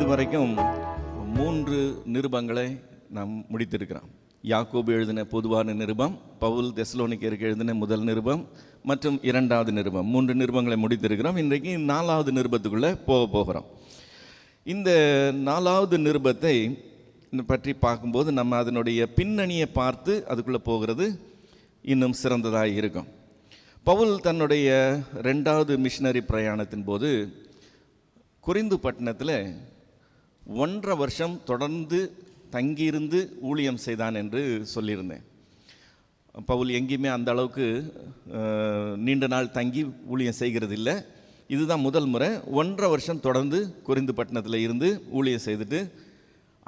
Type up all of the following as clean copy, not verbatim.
இதுவரைக்கும் 3 நிருபங்களை நாம் முடித்திருக்கிறோம். யாக்கோபு எழுதின பொதுவான நிருபம், பவுல் தெசலோனிக்கேயருக்கு எழுதின முதல் நிருபம் மற்றும் 2வது நிருபம், 3 நிருபங்களை முடித்திருக்கிறோம். இன்றைக்கு 4வது நிருபத்துக்குள்ளே போகிறோம். இந்த 4வது நிருபத்தை பற்றி பார்க்கும்போது நம்ம அதனுடைய பின்னணியை பார்த்து அதுக்குள்ளே போகிறது இன்னும் சிறந்ததாக இருக்கும். பவுல் தன்னுடைய 2வது மிஷனரி பிரயாணத்தின் போது கொரிந்து பட்டணத்தில் 1.5 வருஷம் தொடர்ந்து தங்கியிருந்து ஊழியம் செய்தான் என்று சொல்லியிருந்தேன். பவுல் எங்கேயுமே அந்த அளவுக்கு நீண்ட நாள் தங்கி ஊழியம் செய்கிறது இல்லை. இதுதான் முதல் முறை 1.5 வருஷம் தொடர்ந்து கொரிந்து பட்டணத்தில் இருந்து ஊழியம் செய்துட்டு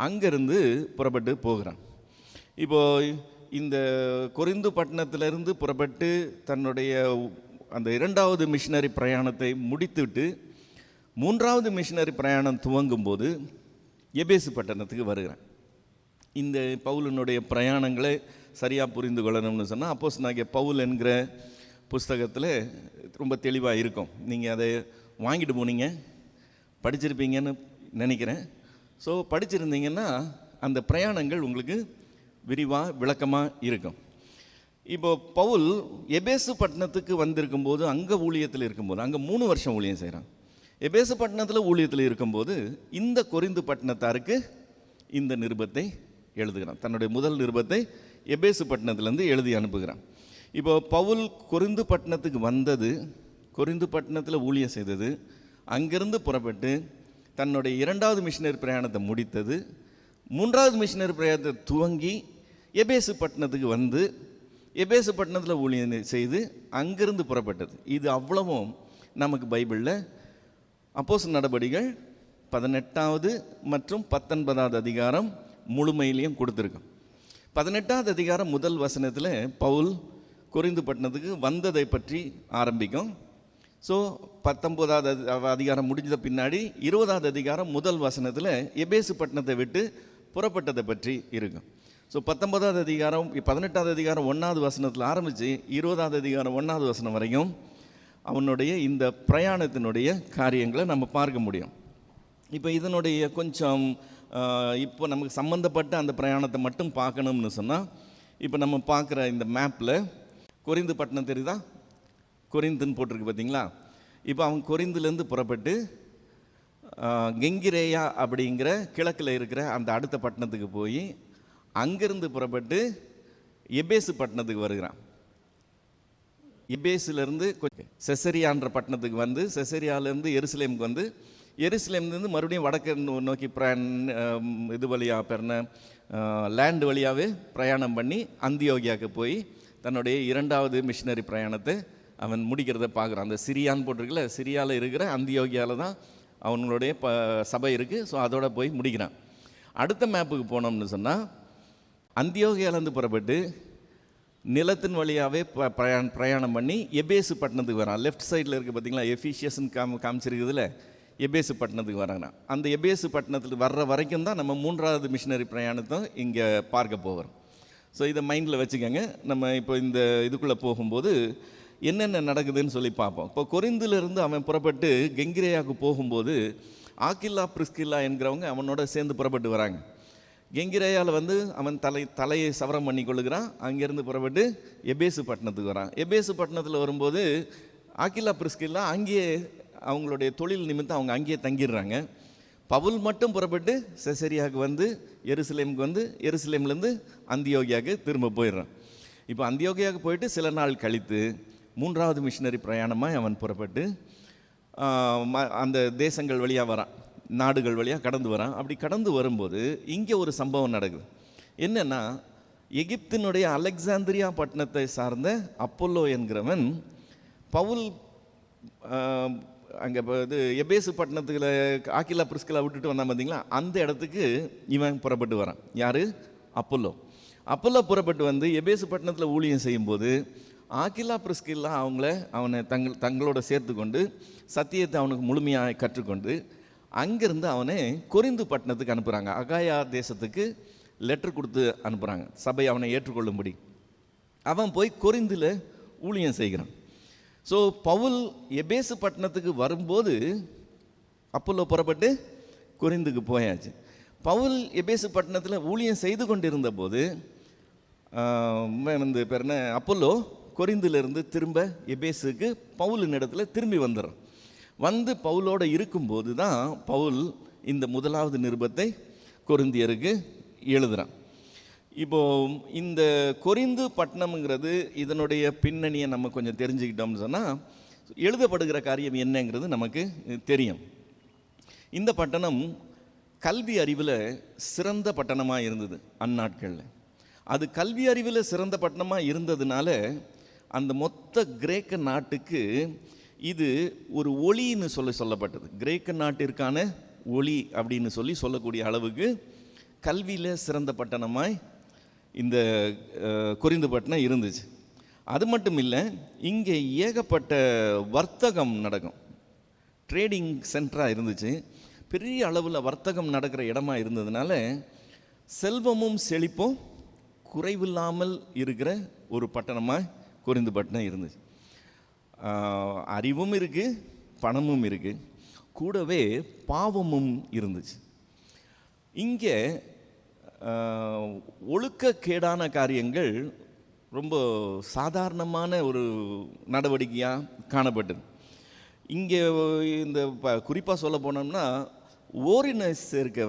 அங்கேருந்து புறப்பட்டு போகிறான். இப்போது இந்த கொரிந்து பட்டணத்திலிருந்து புறப்பட்டு தன்னுடைய அந்த 2வது மிஷனரி பிரயாணத்தை முடித்துவிட்டு 3வது மிஷனரி பிரயாணம் துவங்கும் போது எபேசு பட்டணத்துக்கு வருகிறான். இந்த பவுலினுடைய பிரயாணங்களை சரியாக புரிந்து கொள்ளணும்னு சொன்னால் அப்போஸ்தலனாகிய பவுல் என்கிற புஸ்தகத்தில் ரொம்ப தெளிவாக இருக்கும். நீங்கள் அதை வாங்கிட்டு போனீங்க, படிச்சிருப்பீங்கன்னு நினைக்கிறேன். ஸோ படிச்சிருந்தீங்கன்னா அந்த பிரயாணங்கள் உங்களுக்கு விரிவாக விளக்கமாக இருக்கும். இப்போ பவுல் எபேசு பட்டணத்துக்கு வந்திருக்கும்போது அங்கே ஊழியத்தில் இருக்கும்போது அங்கே 3 வருஷம் ஊழியம் செய்கிறான். எபேசு பட்டணத்தில் ஊழியத்தில் இருக்கும்போது இந்த கொரிந்து பட்டணத்தாருக்கு இந்த நிருபத்தை எழுதுகிறான். தன்னுடைய முதல் நிருபத்தை எபேசு பட்டணத்திலேருந்து எழுதி அனுப்புகிறான். இப்போ பவுல் கொரிந்து பட்டணத்துக்கு வந்தது, கொரிந்து பட்டணத்தில் ஊழியம் செய்தது, அங்கிருந்து புறப்பட்டு தன்னுடைய 2வது மிஷனரி பிரயாணத்தை முடித்தது, 3வது மிஷனரி பிரயாணத்தை துவங்கி எபேசு பட்டணத்துக்கு வந்து எபேசு பட்டணத்தில் ஊழியம் செய்து அங்கிருந்து புறப்பட்டது. இது அவ்வளவும் நமக்கு பைபிளில் அப்போஸ்தலர் நடபடிகள் 18வது மற்றும் 19வது அதிகாரம் முழுமையிலையும் கொடுத்துருக்கோம். 18வது அதிகாரம் முதல் வசனத்தில் பவுல் கொரிந்து பட்டணத்துக்கு வந்ததை பற்றி ஆரம்பிக்கும். ஸோ 19வது அதிகாரம் முடிஞ்ச பின்னாடி 20வது அதிகாரம் முதல் வசனத்தில் எபேசு பட்டணத்தை விட்டு புறப்பட்டதை பற்றி இருக்கும். ஸோ 19வது அதிகாரம் 18வது அதிகாரம் 1வது வசனத்தில் ஆரம்பித்து 20வது அதிகாரம் 1வது வசனம் வரைக்கும் அவனுடைய இந்த பிரயாணத்தினுடைய காரியங்களை நம்ம பார்க்க முடியும். இப்போ இதனுடைய கொஞ்சம் இப்போ நமக்கு சம்மந்தப்பட்ட அந்த பிரயாணத்தை மட்டும் பார்க்கணும்னு சொன்னால், இப்போ நம்ம பார்க்குற இந்த மேப்பில் கொரிந்து பட்டணம் தெரியுதா? கொரிந்துன்னு போட்டிருக்கு பார்த்தீங்களா? இப்போ அவன் கொரிந்துலேருந்து புறப்பட்டு கெங்கிரேயா அப்படிங்கிற கிழக்கில் இருக்கிற அந்த அடுத்த பட்டணத்துக்கு போய் அங்கேருந்து புறப்பட்டு எபேசு பட்டணத்துக்கு வருகிறான். எபேஸிலேருந்து செசரியான்ற பட்டணத்துக்கு வந்து செசரியாவிலேருந்து எருசலேமுக்கு வந்து எருசலேம்லேருந்து மறுபடியும் வடக்கு நோக்கி இது வழியாக பெறன லேண்டு வழியாகவே பிரயாணம் பண்ணி அந்தியோகியாவுக்கு போய் தன்னுடைய 2வது மிஷனரி பிரயாணத்தை அவன் முடிக்கிறத பார்க்குறான். அந்த சிரியான்னு போட்டிருக்குல்ல, சிரியாவில் இருக்கிற அந்தியோகியாவில் தான் அவங்களுடைய சபை இருக்குது. ஸோ அதோட போய் முடிக்கிறான். அடுத்த மேப்புக்கு போனோம்னு சொன்னால் அந்தியோகியாவிலேருந்து புறப்பட்டு நிலத்தின் வழியாகவே பிரயாணம் பண்ணி எபேசு பட்டணத்துக்கு வரான். லெஃப்ட் சைடில் இருக்குது பார்த்தீங்களா, எஃபிஷியஸ்ன்னு காமிச்சிருக்குதுல, எபேசு பட்டணத்துக்கு வராங்க. அந்த எபேசு பட்டணத்துக்கு வர்ற வரைக்கும் தான் நம்ம 3வது மிஷனரி பிரயாணத்தை இங்கே பார்க்க போகிறோம். ஸோ இதை மைண்டில் வச்சுக்கோங்க. நம்ம இப்போ இந்த இதுக்குள்ளே போகும்போது என்னென்ன நடக்குதுன்னு சொல்லி பார்ப்போம். இப்போ கொரிந்திலிருந்து அவன் புறப்பட்டு கெங்கிரேயாவுக்கு போகும்போது ஆக்கில்லா பிரிஸ்கில்லா என்கிறவங்க அவனோட சேர்ந்து புறப்பட்டு வராங்க. கெங்கிரேயாவில் வந்து அவன் தலையை சவரம் பண்ணி கொள்ளுகிறான். அங்கேருந்து புறப்பட்டு எபேசு பட்டணத்துக்கு வரான். எபேசு பட்டணத்தில் வரும்போது ஆக்கில்லா பிரிஸ்கில்லா அங்கேயே அவங்களுடைய தொழில் நிமித்தம் அவங்க அங்கேயே தங்கிடுறாங்க. பவுல் மட்டும் புறப்பட்டு செசரியாவுக்கு வந்து எருசலேமுக்கு வந்து எருசலேம்லேருந்து அந்தியோகியாவுக்கு திரும்ப போயிடுறான். இப்போ அந்தியோகியாவுக்கு போயிட்டு சில நாள் கழித்து 3வது மிஷனரி பிரயாணமாக அவன் புறப்பட்டு அந்த தேசங்கள் வழியாக வரான், நாடுகள் வழியாக கடந்து வரான். அப்படி கடந்து வரும்போது இங்கே ஒரு சம்பவம் நடக்குது. என்னென்னா, எகிப்தினுடைய அலெக்சாந்திரியா பட்டணத்தை சார்ந்த அப்போல்லோ என்கிறவன் பவுல் அங்கே இது எபேசு பட்டணத்துக்குள்ள ஆக்கில்லா பிரிஸ்கில்லா விட்டுட்டு வந்தான் பார்த்தீங்களா, அந்த இடத்துக்கு இவன் புறப்பட்டு வரான். யார்? அப்போல்லோ. அப்போல்லோ புறப்பட்டு வந்து எபேசு பட்டணத்தில் ஊழியம் செய்யும்போது ஆக்கில்லா பிரிஸ்கில்லா அவனை தங்களோட சேர்த்து கொண்டு சத்தியத்தை அவனுக்கு முழுமையாக கற்றுக்கொண்டு அங்கேருந்து அவனை கொரிந்து பட்டணத்துக்கு அனுப்புகிறாங்க. அகாயா தேசத்துக்கு லெட்டர் கொடுத்து அனுப்புகிறாங்க, சபை அவனை ஏற்றுக்கொள்ளும்படி. அவன் போய் கொரிந்தில் ஊழியம் செய்கிறான். ஸோ பவுல் எபேசு பட்டணத்துக்கு வரும்போது அப்போல்லோ புறப்பட்டு கொரிந்துக்கு போயாச்சு. பவுல் எபேசு பட்டணத்தில் ஊழியம் செய்து கொண்டிருந்த போது பேர்ன அப்போலோ கொரிந்திலிருந்து திரும்ப எபேசுக்கு பவுலின் இடத்துல திரும்பி வந்துடுறான். வந்து பவுலோடு இருக்கும்போது தான் பவுல் இந்த முதலாவது நிருபத்தை கொரிந்தியருக்கு எழுதுகிறான். இப்போது இந்த கொரிந்து பட்டணம்ங்கிறது இதனுடைய பின்னணியை நம்ம கொஞ்சம் தெரிஞ்சுக்கிட்டோம்னு சொன்னால் எழுதப்படுகிற காரியம் என்னங்கிறது நமக்கு தெரியும். இந்த பட்டணம் கல்வி அறிவில் சிறந்த பட்டணமாக இருந்தது அந்நாட்களில். அது கல்வி அறிவில் சிறந்த பட்டணமாக இருந்ததுனால அந்த மொத்த கிரேக்க நாட்டுக்கு இது ஒரு ஒளின்னு சொல்லப்பட்டது. கிரேக்க நாட்டிற்கான ஒளி அப்படின்னு சொல்லக்கூடிய அளவுக்கு கல்வியில் சிறந்த பட்டணமாய் இந்த கொரிந்து பட்டணம் இருந்துச்சு. அது மட்டும் இல்லை, இங்கே ஏகப்பட்ட வர்த்தகம் நடக்கும். ட்ரேடிங் சென்டராக இருந்துச்சு. பெரிய அளவில் வர்த்தகம் நடக்கிற இடமா இருந்ததுனால செல்வமும் செழிப்பும் குறைவில்லாமல் இருக்கிற ஒரு பட்டணமாக கொரிந்து பட்டணம் இருந்துச்சு. அறிவும் இருக்குது, பணமும் இருக்குது, கூடவே பாவமும் இருந்துச்சு. இங்கே ஒழுக்கக்கேடான காரியங்கள் ரொம்ப சாதாரணமான ஒரு நடவடிக்கையாக காணப்பட்டது. இங்கே இந்த குறிப்பாக சொல்ல போனோம்னா ஓரின சேர்க்கை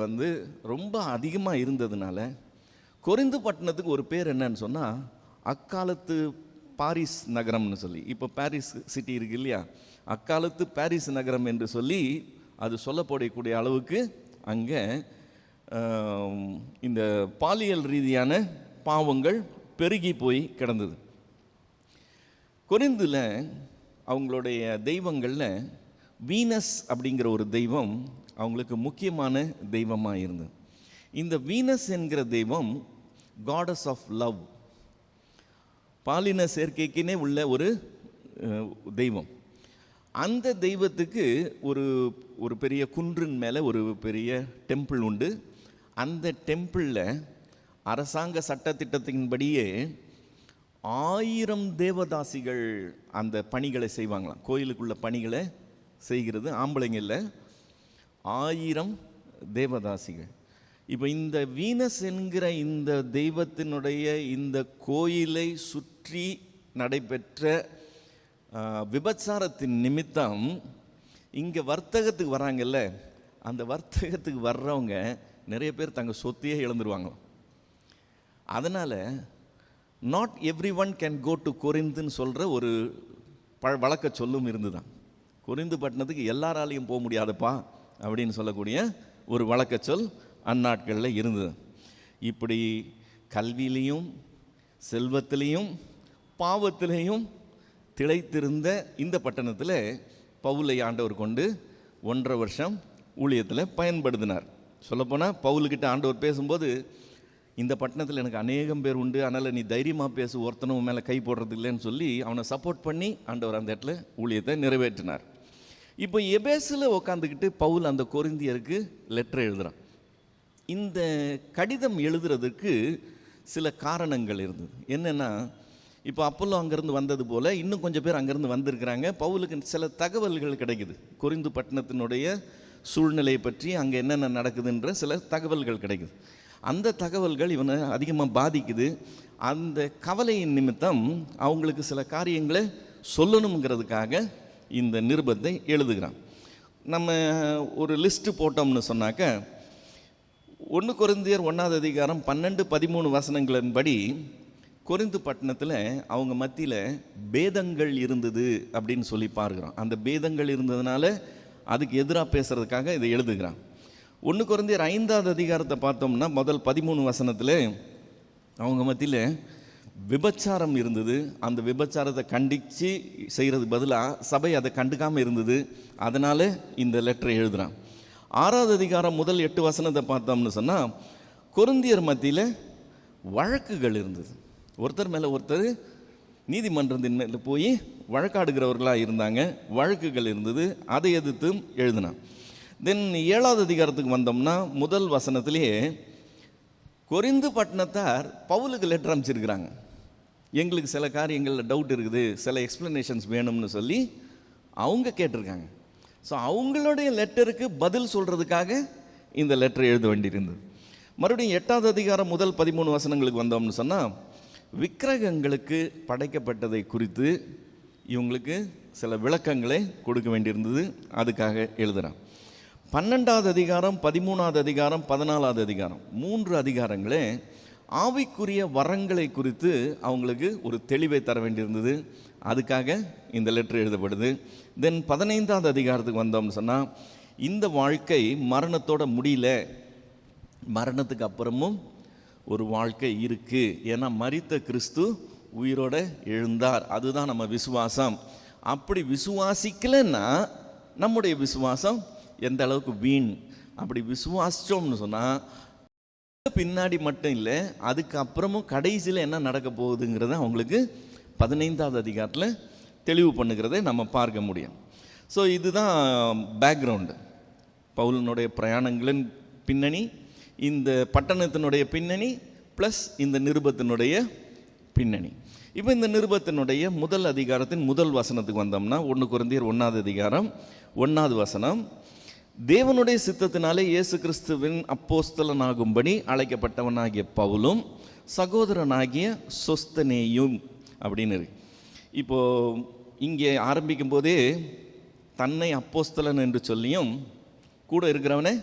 ரொம்ப அதிகமாக இருந்ததுனால கொரிந்து பட்டணத்துக்கு ஒரு பேர் என்னன்னு சொன்னால் அக்காலத்து பாரிஸ் நகரம்னு சொல்லி, இப்போ பாரிஸ் சிட்டி இருக்கு இல்லையா, அக்காலத்து பாரிஸ் நகரம் என்று சொல்லி அது சொல்லப்படக்கூடிய அளவுக்கு அங்கே இந்த பாலியல் ரீதியான பாவங்கள் பெருகி போய் கிடந்தது. கொரிந்தில் அவங்களுடைய தெய்வங்களில் வீனஸ் அப்படிங்கிற ஒரு தெய்வம் அவங்களுக்கு முக்கியமான தெய்வமாக இருந்தது. இந்த வீனஸ் என்கிற தெய்வம் காடஸ் ஆஃப் லவ், பாலின சேர்க்கைக்குன்னே உள்ள ஒரு தெய்வம். அந்த தெய்வத்துக்கு ஒரு பெரிய குன்றின் மேலே ஒரு பெரிய டெம்பிள் உண்டு. அந்த டெம்பிளில் அரசாங்க சட்டத்திட்டத்தின்படியே 1000 தேவதாசிகள் அந்த பணிகளை செய்வாங்களாம். கோயிலுக்குள்ள பணிகளை செய்கிறது ஆம்பளைங்களில் 1000 தேவதாசிகள். இப்போ இந்த வீனஸ் என்கிற இந்த தெய்வத்தினுடைய இந்த கோயிலை சுற்றி நடைபெற்ற விபச்சாரத்தின் நிமித்தம் இங்கே வர்த்தகத்துக்கு வராங்கல்ல, அந்த வர்த்தகத்துக்கு வர்றவங்க நிறைய பேர் தங்கள் சொத்தையே இழந்துருவாங்களாம். அதனால் not every one can go to கொரிந்துன்னு சொல்கிற ஒரு வழக்க சொல்லும் இருந்துதான். கொரிந்து பட்டணத்துக்கு எல்லாராலையும் போக முடியாதுப்பா அப்படின்னு சொல்லக்கூடிய ஒரு வழக்க சொல் அந்நாட்களில் இருந்தது. இப்படி கல்வியிலையும் செல்வத்திலையும் பாவத்திலையும் திளைத்திருந்த இந்த பட்டணத்தில் பவுலை ஆண்டவர் கொண்டு 1.5 வருஷம் ஊழியத்தில் பயன்படுத்தினார். சொல்லப்போனால் பவுலுக்கிட்ட ஆண்டவர் பேசும்போது, இந்த பட்டணத்தில் எனக்கு அநேகம் பேர் உண்டு, அதனால் நீ தைரியமாக பேசு, ஒருத்தனும் மேலே கை போடுறது இல்லைன்னு சொல்லி அவனை சப்போர்ட் பண்ணி ஆண்டவர் அந்த இடத்துல ஊழியத்தை நிறைவேற்றினார். இப்போ எபேசில் உட்காந்துக்கிட்டு பவுல் அந்த கொரிந்தியருக்கு லெட்டர் எழுதுகிறான். இந்த கடிதம் எழுதுறதுக்கு சில காரணங்கள் இருந்தது. என்னென்னா, இப்போ அப்போல்லோ அங்கேருந்து வந்தது போல் இன்னும் கொஞ்சம் பேர் அங்கேருந்து வந்திருக்கிறாங்க. பவுலுக்கு சில தகவல்கள் கிடைக்குது, கொரிந்து பட்டணத்தினுடைய சூழ்நிலையை பற்றி, அங்கே என்னென்ன நடக்குதுன்ற சில தகவல்கள் கிடைக்குது. அந்த தகவல்கள் இவனை அதிகமாக பாதிக்குது. அந்த கவலையின் நிமித்தம் அவங்களுக்கு சில காரியங்களை சொல்லணுங்கிறதுக்காக இந்த நிருபத்தை எழுதுகிறான். நம்ம ஒரு லிஸ்ட்டு போட்டோம்னு சொன்னாக்க 1 கொரிந்தியர் 1ஆம் அதிகாரம் 12-13 வசனங்களின்படி கொரிந்து பட்டணத்தில் அவங்க மத்தியில் பேதங்கள் இருந்தது அப்படின்னு சொல்லி பார்க்குறோம். அந்த பேதங்கள் இருந்ததுனால அதுக்கு எதிராக பேசுகிறதுக்காக இதை எழுதுகிறான். 1 கொரிந்தியர் 5ஆம் அதிகாரத்தை பார்த்தோம்னா முதல் 13 வசனத்தில் அவங்க மத்தியில் விபச்சாரம் இருந்தது. அந்த விபச்சாரத்தை கண்டித்து செய்கிறது பதிலாக சபை அதை கண்டுக்காமல் இருந்தது. அதனால் இந்த லெட்டரை எழுதுகிறான். 6ஆம் அதிகாரம் முதல் 8 வசனத்தை பார்த்தோம்னு சொன்னால் கொரிந்தியர் மத்தியில் வழக்குகள் இருந்தது. ஒருத்தர் மேலே ஒருத்தர் நீதிமன்றத்தின் மேலே போய் வழக்காடுகிறவர்களாக இருந்தாங்க. வழக்குகள் இருந்தது, அதை எதிர்த்து எழுதினான். தென் 7ஆவது அதிகாரத்துக்கு வந்தோம்னா முதல் வசனத்திலேயே கொரிந்து பட்டணத்தார் பவுலுக்கு லெட்டர் அனுப்பிச்சிருக்கிறாங்க. எங்களுக்கு சில காரியங்களில் டவுட் இருக்குது, சில எக்ஸ்ப்ளனேஷன்ஸ் வேணும்னு சொல்லி அவங்க கேட்டிருக்காங்க. ஸோ அவங்களுடைய லெட்டருக்கு பதில் சொல்கிறதுக்காக இந்த லெட்டர் எழுத வேண்டியிருந்தது. மறுபடியும் 8வது அதிகாரம் முதல் 13 வசனங்களுக்கு வந்தோம்னு சொன்னால், விக்கிரகங்களுக்கு படைக்கப்பட்டதை குறித்து இவங்களுக்கு சில விளக்கங்களை கொடுக்க வேண்டியிருந்தது. அதுக்காக எழுதுகிறான். 12வது அதிகாரம், 13வது அதிகாரம், 14வது அதிகாரம், 3 அதிகாரங்களே ஆவிக்குரிய வரங்களை குறித்து அவங்களுக்கு ஒரு தெளிவை தர வேண்டியிருந்தது. அதுக்காக இந்த லெட்டர் எழுதப்படுது. தென் 15வது அதிகாரத்துக்கு வந்தோம்னு சொன்னால், இந்த வாழ்க்கை மரணத்தோட முடியல, மரணத்துக்கு அப்புறமும் ஒரு வாழ்க்கை இருக்குது. ஏன்னா மரித்த கிறிஸ்து உயிரோட எழுந்தார். அதுதான் நம்ம விசுவாசம். அப்படி விசுவாசிக்கலைன்னா நம்முடைய விசுவாசம் எந்த அளவுக்கு வீண். அப்படி விசுவாசிச்சோம்னு சொன்னால் பின்னாடி மட்டும் இல்லை, அதுக்கப்புறமும் கடைசியில் என்ன நடக்க போகுதுங்கிறத அவங்களுக்கு 15வது அதிகாரத்தில் தெளிவு பண்ணுகிறதை நம்ம பார்க்க முடியும். ஸோ இதுதான் பேக்ரவுண்டு. பவுலினுடைய பிரயாணங்களின் பின்னணி, இந்த பட்டணத்தினுடைய பின்னணி, ப்ளஸ் இந்த நிருபத்தினுடைய பின்னணி. இப்போ இந்த நிருபத்தினுடைய முதல் அதிகாரத்தின் முதல் வசனத்துக்கு வந்தோம்னா, 1 கொரிந்தியர் 1வது அதிகாரம் 1வது வசனம், தேவனுடைய சித்தத்தினாலே இயேசு கிறிஸ்துவின் அப்போஸ்தலனாகும்படி அழைக்கப்பட்டவனாகிய பவுலும் சகோதரனாகிய சொஸ்தனேயும் அப்படின்னு இருக்கு. இப்போது இங்கே ஆரம்பிக்கும் போதே தன்னை அப்போஸ்தலன் என்று சொல்லியும், கூட இருக்கிறவனே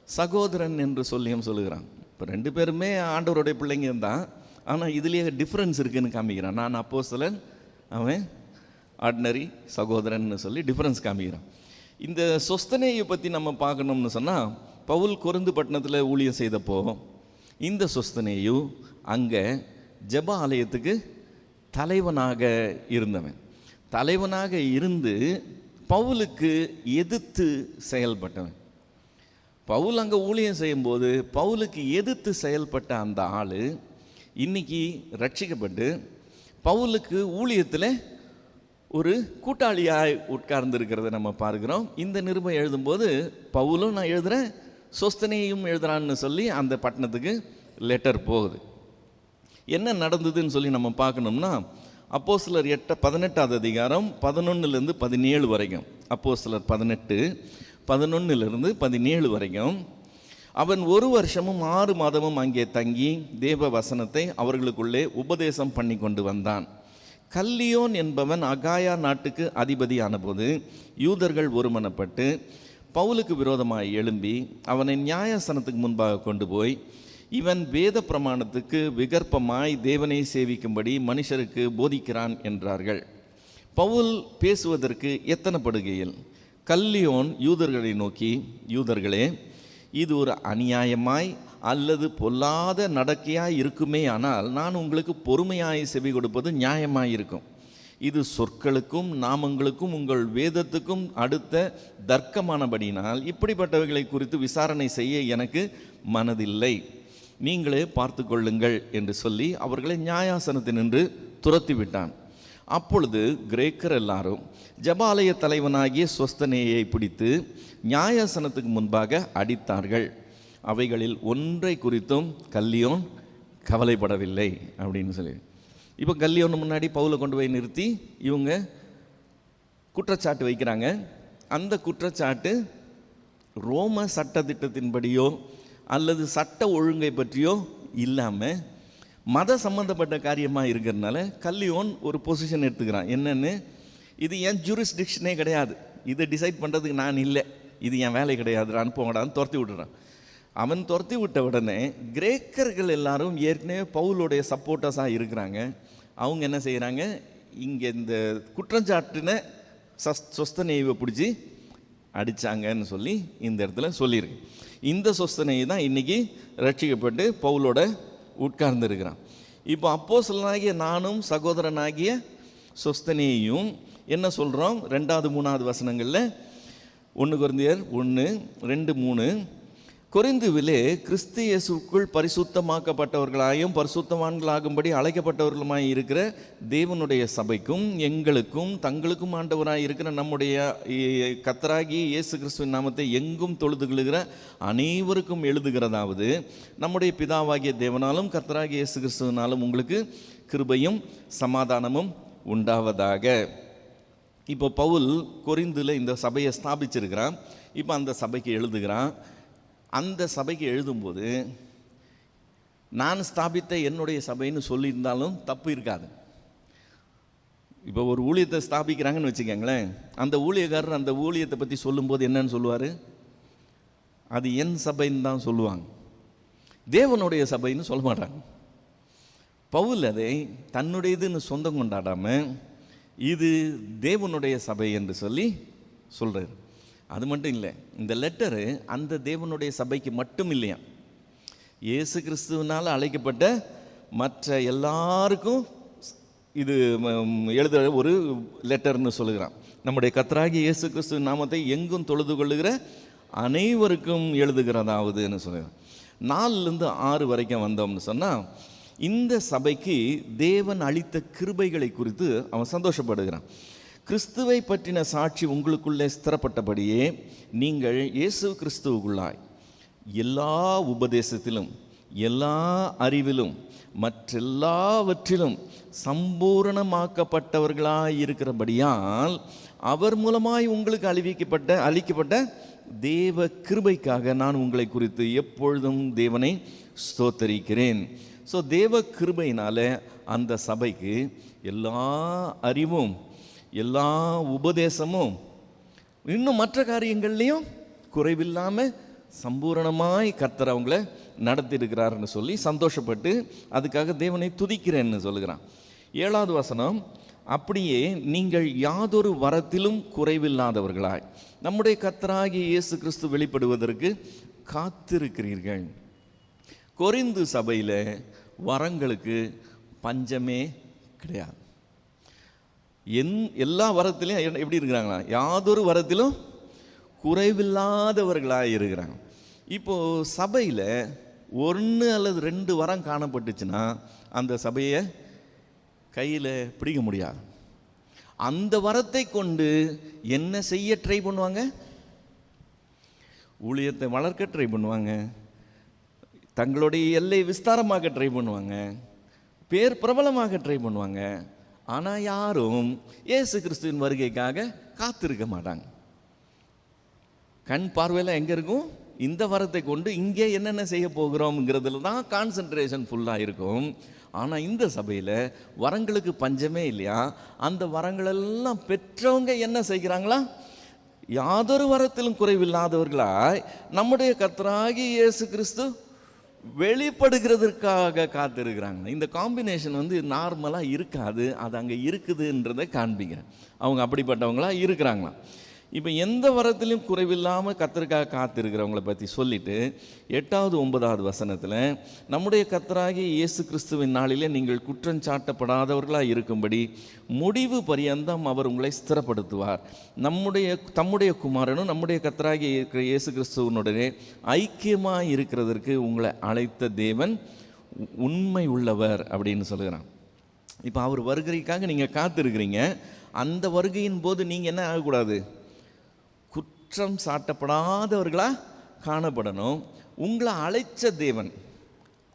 சகோதரன் என்று சொல்லியும் சொல்லுகிறான். இப்போ 2 பேருமே ஆண்டவருடைய பிள்ளைங்க தான். ஆனால் இதுலேயே டிஃப்ரென்ஸ் இருக்குதுன்னு காமிக்கிறான். நான் அப்போஸ்தலன், அவன் ஆர்டினரி சகோதரன் சொல்லி டிஃப்ரென்ஸ் காமிக்கிறான். இந்த சொஸ்தனேயை பற்றி நம்ம பார்க்கணும்னு சொன்னால், பவுல் கொரிந்து பட்டணத்தில் ஊழியம் செய்தப்போ இந்த சொஸ்தனேயு அங்கே ஜெப ஆலயத்துக்கு தலைவனாக இருந்தவன். தலைவனாக இருந்து பவுலுக்கு எதிர்த்து செயல்பட்டவன். பவுல் அங்கே ஊழியம் செய்யும்போது பவுலுக்கு எதிர்த்து செயல்பட்ட அந்த ஆள் இன்னைக்கு ரட்சிக்கப்பட்டு பவுலுக்கு ஊழியத்தில் ஒரு கூட்டாளியாய் உட்கார்ந்துருக்கிறத நம்ம பார்க்கிறோம். இந்த நிருபம் எழுதும்போது பவுலும் நான் எழுதுகிறேன், சொஸ்தனேயும் எழுதுறான்னு சொல்லி அந்த பட்டணத்துக்கு லெட்டர் போகுது. என்ன நடந்ததுன்னு சொல்லி நம்ம பார்க்கணும்னா, அப்போஸ்தலர் 18வது அதிகாரம் 11லேருந்து 17 வரைக்கும், அப்போஸ்தலர் 18 11லேருந்து 17 வரைக்கும், அவன் 1 வருஷமும் 6 மாதமும் அங்கே தங்கி தேவ வசனத்தை அவர்களுக்குள்ளே உபதேசம் பண்ணி கொண்டு வந்தான். கல்லியோன் என்பவன் அகாயா நாட்டுக்கு அதிபதியான போது யூதர்கள் ஒருமனப்பட்டு பவுலுக்கு விரோதமாய் எழும்பி அவனை நியாயாசனத்துக்கு முன்பாக கொண்டு போய், இவன் வேத பிரமாணத்துக்கு விகற்பமாய் தேவனை சேவிக்கும்படி மனுஷருக்கு போதிக்கிறான் என்றார்கள். பவுல் பேசுவதற்கு எத்தனைப்படுகையில் கல்லியோன் யூதர்களை நோக்கி, யூதர்களே, இது ஒரு அநியாயமாய் அல்லது பொல்லாத நடக்கையாய் இருக்குமே, ஆனால் நான் உங்களுக்கு பொறுமையாய் செவி கொடுப்பது நியாயமாய் இருக்கும். இது சொற்களுக்கும் நாமங்களுக்கும் உங்கள் வேதத்துக்கும் அடுத்த தர்க்கமானபடினால் இப்படிப்பட்டவைகளை குறித்து விசாரணை செய்ய எனக்கு மனதில்லை, நீங்களே பார்த்து கொள்ளுங்கள் என்று சொல்லி அவர்களை நியாயாசனத்தினின்று துரத்தி விட்டான். அப்பொழுது கிரேக்கர் எல்லாரும் ஜபாலய தலைவனாகிய சொஸ்தனேயை பிடித்து நியாயாசனத்துக்கு முன்பாக அடித்தார்கள். அவைகளில் ஒன்றை குறித்தும் கல்லியோன் கவலைப்படவில்லை அப்படின்னு சொல்லி, இப்போ கல்லியோன் முன்னாடி பவுலை கொண்டு போய் நிறுத்தி இவங்க குற்றச்சாட்டு வைக்கிறாங்க. அந்த குற்றச்சாட்டு ரோம சட்டத்திட்டத்தின்படியோ அல்லது சட்ட ஒழுங்கை பற்றியோ இல்லாமல் மத சம்பந்தப்பட்ட காரியமாக இருக்கிறதுனால கல்லியோன் ஒரு பொசிஷன் எடுத்துக்கிறான். என்னென்னு, இது என் ஜூரிஸ்டிக்ஷனே கிடையாது, இதை டிசைட் பண்ணுறதுக்கு நான் இல்லை, இது என் வேலை கிடையாது, அனுப்புவாங்கடான்னு துரத்தி விட்டுறான். அவன் துரத்தி விட்ட உடனே கிரேக்கர்கள் எல்லாரும் ஏற்கனவே பவுலுடைய சப்போர்ட்டர்ஸாக இருக்கிறாங்க. அவங்க என்ன செய்கிறாங்க, இங்கே இந்த குற்றச்சாட்டின சொஸ்தனேயை பிடிச்சி அடித்தாங்கன்னு சொல்லி இந்த இடத்துல சொல்லியிருக்கு. இந்த சொஸ்தனேயை தான் இன்றைக்கி ரட்சிக்கப்பட்டு பவுலோட உட்கார்ந்துருக்கிறான். இப்போ அப்போஸ்தலனாகிய நானும் சகோதரனாகிய சொஸ்தனேயும் என்ன சொல்கிறோம், 2வது 3வது வசனங்களில் 1 கொரிந்தியர் 1 2 3, கொரிந்துவிலே கிறிஸ்து இயேசுக்குள் பரிசுத்தமாக்கப்பட்டவர்களாயும் பரிசுத்தவான்களாகும்படி அழைக்கப்பட்டவர்களுமாய் இருக்கிற தேவனுடைய சபைக்கும் எங்களுக்கும் தங்களுக்கும் ஆண்டவராய் இருக்கிற நம்முடைய கர்த்தராகிய இயேசு கிறிஸ்துவின் நாமத்தை எங்கும் தொழுது கொள்ளுகிற அனைவருக்கும் எழுதுகிறதாவது, நம்முடைய பிதாவாகிய தேவனாலும் கர்த்தராகிய இயேசு கிறிஸ்துவினாலும் உங்களுக்கு கிருபையும் சமாதானமும் உண்டாவதாக. இப்போ பவுல் கொரிந்தில் இந்த சபையை ஸ்தாபிச்சிருக்கிறான். இப்போ அந்த சபைக்கு எழுதுகிறான். அந்த சபைக்கு எழுதும்போது நான் ஸ்தாபித்த என்னுடைய சபைன்னு சொல்லியிருந்தாலும் தப்பு இருக்காது. இப்போ ஒரு ஊழியத்தை ஸ்தாபிக்கிறாங்கன்னு வச்சுக்கோங்களேன், அந்த ஊழியக்காரர் அந்த ஊழியத்தை பற்றி சொல்லும்போது என்னன்னு சொல்லுவார்? அது என் சபைன்னு தான் சொல்லுவாங்க, தேவனுடைய சபைன்னு சொல்ல மாட்டாங்க. பவுல் அதை தன்னுடையதுன்னு சொந்தம் கொண்டாடாமல் இது தேவனுடைய சபை என்று சொல்லி சொல்கிறார். அது மட்டும் இல்லை, இந்த லெட்டரு அந்த தேவனுடைய சபைக்கு மட்டும் இல்லையா, இயேசு கிறிஸ்துவினால் அழைக்கப்பட்ட மற்ற எல்லாருக்கும் இது எழுதுகிற ஒரு லெட்டர்னு சொல்லுகிறான். நம்முடைய கர்த்தராகிய இயேசு கிறிஸ்துவின் நாமத்தை எங்கும் தொழுது கொள்ளுகிற அனைவருக்கும் எழுதுகிறதாவதுன்னு சொல்லுகிறான். 4லேருந்து 6 வரைக்கும் வந்தோம்னு சொன்னால் இந்த சபைக்கு தேவன் அளித்த கிருபைகளை குறித்து அவன் சந்தோஷப்படுகிறான். கிறிஸ்துவை பற்றின சாட்சி உங்களுக்குள்ளே ஸ்திரப்பட்டபடியே நீங்கள் இயேசு கிறிஸ்துவுக்குள்ளாய் எல்லா உபதேசத்திலும் எல்லா அறிவிலும் மற்றெல்லாவற்றிலும் சம்பூரணமாக்கப்பட்டவர்களாய் இருக்கிறபடியால் அவர் மூலமாய் உங்களுக்கு அளிக்கப்பட்ட தேவ கிருபைக்காக நான் உங்களை குறித்து எப்பொழுதும் தேவனை ஸ்தோத்தரிக்கிறேன். ஸோ தேவ கிருபையினால அந்த சபைக்கு எல்லா அறிவும் எல்லா உபதேசமும் இன்னும் மற்ற காரியங்கள்லையும் குறைவில்லாமல் சம்பூரணமாய் கர்த்தர் அவங்கள நடத்தியிருக்கிறாருன்னு சொல்லி சந்தோஷப்பட்டு அதுக்காக தேவனை துதிக்கிறேன்னு சொல்லுகிறான். 7வது வசனம், அப்படியே நீங்கள் யாதொரு வரத்திலும் குறைவில்லாதவர்களாய் நம்முடைய கர்த்தராகிய இயேசு கிறிஸ்து வெளிப்படுவதற்கு காத்திருக்கிறீர்கள். கொரிந்து சபையில் வரங்களுக்கு பஞ்சமே கிடையாது. எல்லா வரத்திலையும் எப்படி இருக்கிறாங்களா, யாதொரு வரத்திலும் குறைவில்லாதவர்களாக இருக்கிறாங்க. இப்போது சபையில் 1 அல்லது 2 வரம் காணப்பட்டுச்சுன்னா அந்த சபையை கையில் பிடிக்க முடியாது. அந்த வரத்தை கொண்டு என்ன செய்ய ட்ரை பண்ணுவாங்க? ஊழியத்தை வளர்க்க ட்ரை பண்ணுவாங்க, தங்களுடைய எல்லை விஸ்தாரமாக ட்ரை பண்ணுவாங்க, பேர் பிரபலமாக ட்ரை பண்ணுவாங்க. ஆனால் யாரும் இயேசு கிறிஸ்துவின் வருகைக்காக காத்திருக்க மாட்டாங்க. கண் பார்வையில் எங்கே இருக்கும்? இந்த வரத்தை கொண்டு இங்கே என்னென்ன செய்ய போகிறோம்ங்கிறதுல தான் கான்சன்ட்ரேஷன் ஃபுல்லாக இருக்கும். ஆனால் இந்த சபையில் வரங்களுக்கு பஞ்சமே இல்லையா. அந்த வரங்களெல்லாம் பெற்றவங்க என்ன செய்கிறாங்களா, யாதொரு வரத்திலும் குறைவில்லாதவர்களாய் நம்முடைய கர்த்தராகிய இயேசு கிறிஸ்து வெளிப்படுகிறதுக்காக காத்திருக்கிறாங்க. இந்த காம்பினேஷன் நார்மலாக இருக்காது, அது அங்கே இருக்குதுன்றதை காண்பிக்கிறேன். அவங்க அப்படிப்பட்டவங்களாக இருக்கிறாங்களாம். இப்போ எந்த வரத்திலும் குறைவில்லாமல் கர்த்தருக்காக காத்திருக்கிறவங்கள பற்றி சொல்லிட்டு 8வது 9வது வசனத்தில் நம்முடைய கர்த்தராகிய இயேசு கிறிஸ்துவின் நாளிலே நீங்கள் குற்றஞ்சாட்டப்படாதவர்களாக இருக்கும்படி முடிவு பரியந்தம் அவர் உங்களை ஸ்திரப்படுத்துவார். தம்முடைய குமாரனும் நம்முடைய கர்த்தராகிய இயேசு கிறிஸ்துவனுடனே ஐக்கியமாக இருக்கிறதற்கு உங்களை அழைத்த தேவன் உண்மை உள்ளவர் அப்படின்னு சொல்லுகிறான். இப்போ அவர் வருகைக்காக நீங்கள் காத்திருக்கிறீங்க. அந்த வருகையின் போது நீங்கள் என்ன ஆகக்கூடாது? குற்றம் சாட்டப்படாதவர்களாக காணப்படணும். உங்களை அழைச்ச தேவன்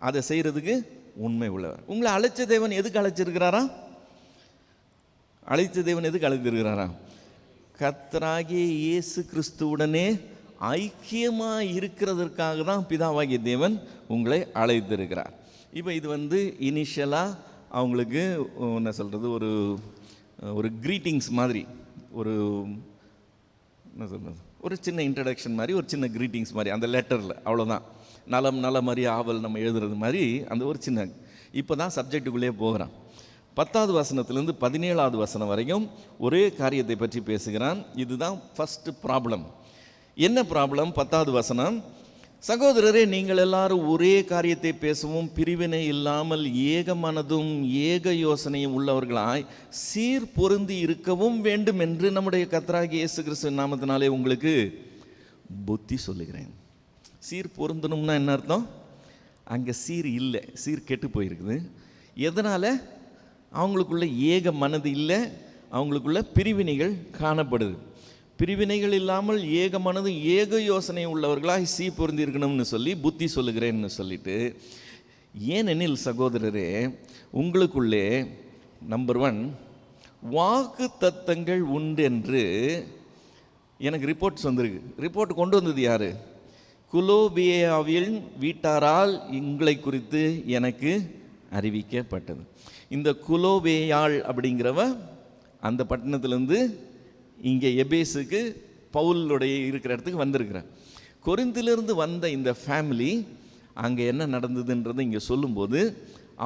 அதை செய்கிறதுக்கு உண்மை உள்ளவர். உங்களை அழைச்ச தேவன் எதுக்கு அழைச்சிருக்கிறாரா? அழைச்ச தேவன் எதுக்கு அழைத்திருக்கிறாரா? கர்த்தராகிய இயேசு கிறிஸ்துவுடனே ஐக்கியமாக இருக்கிறதற்காக தான் பிதாவாகிய தேவன் உங்களை அழைத்திருக்கிறார். இப்போ இது இனிஷியலாக அவங்களுக்கு என்ன சொல்கிறது, ஒரு க்ரீட்டிங்ஸ் மாதிரி, என்ன சொல்கிறது, ஒரு சின்ன இன்ட்ரடக்ஷன் மாதிரி, ஒரு சின்ன க்ரீட்டிங்ஸ் மாதிரி அந்த லெட்டரில், அவ்வளோதான். நல மாதிரி ஆவல் நம்ம எழுதுறது மாதிரி அந்த ஒரு சின்ன. இப்போ தான் சப்ஜெக்டுக்குள்ளே போகிறான். 10வது வசனத்திலேருந்து 17வது வசனம் வரைக்கும் ஒரே காரியத்தை பற்றி பேசுகிறான். இதுதான் ஃபஸ்ட்டு ப்ராப்ளம். என்ன ப்ராப்ளம்? 10வது வசனம், சகோதரரே நீங்கள் எல்லாரும் ஒரே காரியத்தை பேசவும் பிரிவினை இல்லாமல் ஏக மனதும் ஏக யோசனையும் உள்ளவர்களாய் சீர் பொருந்தி இருக்கவும் வேண்டும் என்று நம்முடைய கர்த்தராகிய இயேசு கிறிஸ்துவின் நாமத்தினாலே உங்களுக்கு புத்தி சொல்லுகிறேன். சீர் பொருந்தணும்னா என்ன அர்த்தம்? அங்கே சீர் இல்லை, சீர் கெட்டு போயிருக்குது. எதனால்? அவங்களுக்குள்ள ஏக மனது இல்லை, அவங்களுக்குள்ள பிரிவினைகள் காணப்படுது. பிரிவினைகள் இல்லாமல் ஏக மனது ஏக யோசனை உள்ளவர்களாக பொருந்தி இருக்கணும்னு சொல்லி புத்தி சொல்லுகிறேன்னு சொல்லிட்டு, ஏனெனில் சகோதரரே உங்களுக்குள்ளே நம்பர் 1 வாக்கு தத்தங்கள் உண்டு என்று எனக்கு ரிப்போர்ட்ஸ் வந்திருக்கு. ரிப்போர்ட் கொண்டு வந்தது யார்? குலோபியாவில் வீட்டாரால் உங்களை குறித்து எனக்கு அறிவிக்கப்பட்டது. இந்த குலோபேயாள் அப்படிங்கிறவ அந்த பட்டணத்திலேருந்து இங்கே எபேசுக்கு பவுலுடைய இருக்கிற இடத்துக்கு வந்திருக்கிறார். கொரிந்திலிருந்து வந்த இந்த ஃபேமிலி அங்கே என்ன நடந்ததுன்றதை இங்கே சொல்லும்போது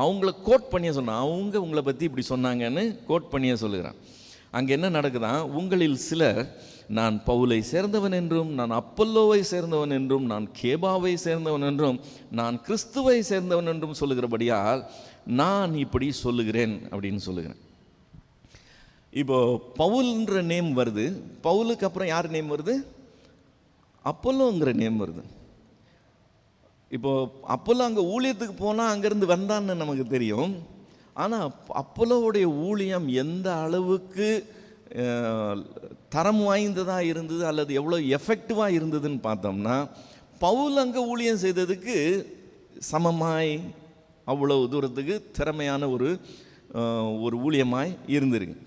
அவங்கள கோட் பண்ணிய சொன்னான். அவங்க உங்களை பற்றி இப்படி சொன்னாங்கன்னு கோட் பண்ணிய சொல்லுகிறான். அங்கே என்ன நடக்குதான், உங்களில் சிலர் நான் பவுலை சேர்ந்தவன் என்றும், நான் அப்பல்லோவை சேர்ந்தவன் என்றும், நான் கேபாவை சேர்ந்தவன் என்றும், நான் கிறிஸ்துவை சேர்ந்தவன் என்றும் சொல்லுகிறபடியால் நான் இப்படி சொல்லுகிறேன் அப்படின்னு சொல்லுகிறேன். இப்போ பவுல்ன்ற நேம் வருது, பவுலுக்கு அப்புறம் யார் நேம் வருது? அப்பல்லோங்கிற நேம் வருது. இப்போ அப்பல்லோ அங்கே ஊழியத்துக்கு போனால் அங்கேருந்து வந்தான்னு நமக்கு தெரியும். ஆனால் அப்பல்லோவுடைய ஊழியம் எந்த அளவுக்கு தரம் வாய்ந்ததாக இருந்தது அல்லது எவ்வளோ எஃபெக்டிவாக இருந்ததுன்னு பார்த்தோம்னா, பவுல் அங்கே ஊழியம் செய்ததுக்கு சமமாய் அவ்வளோ தூரத்துக்கு திறமையான ஒரு ஊழியமாய் இருந்திருக்கு.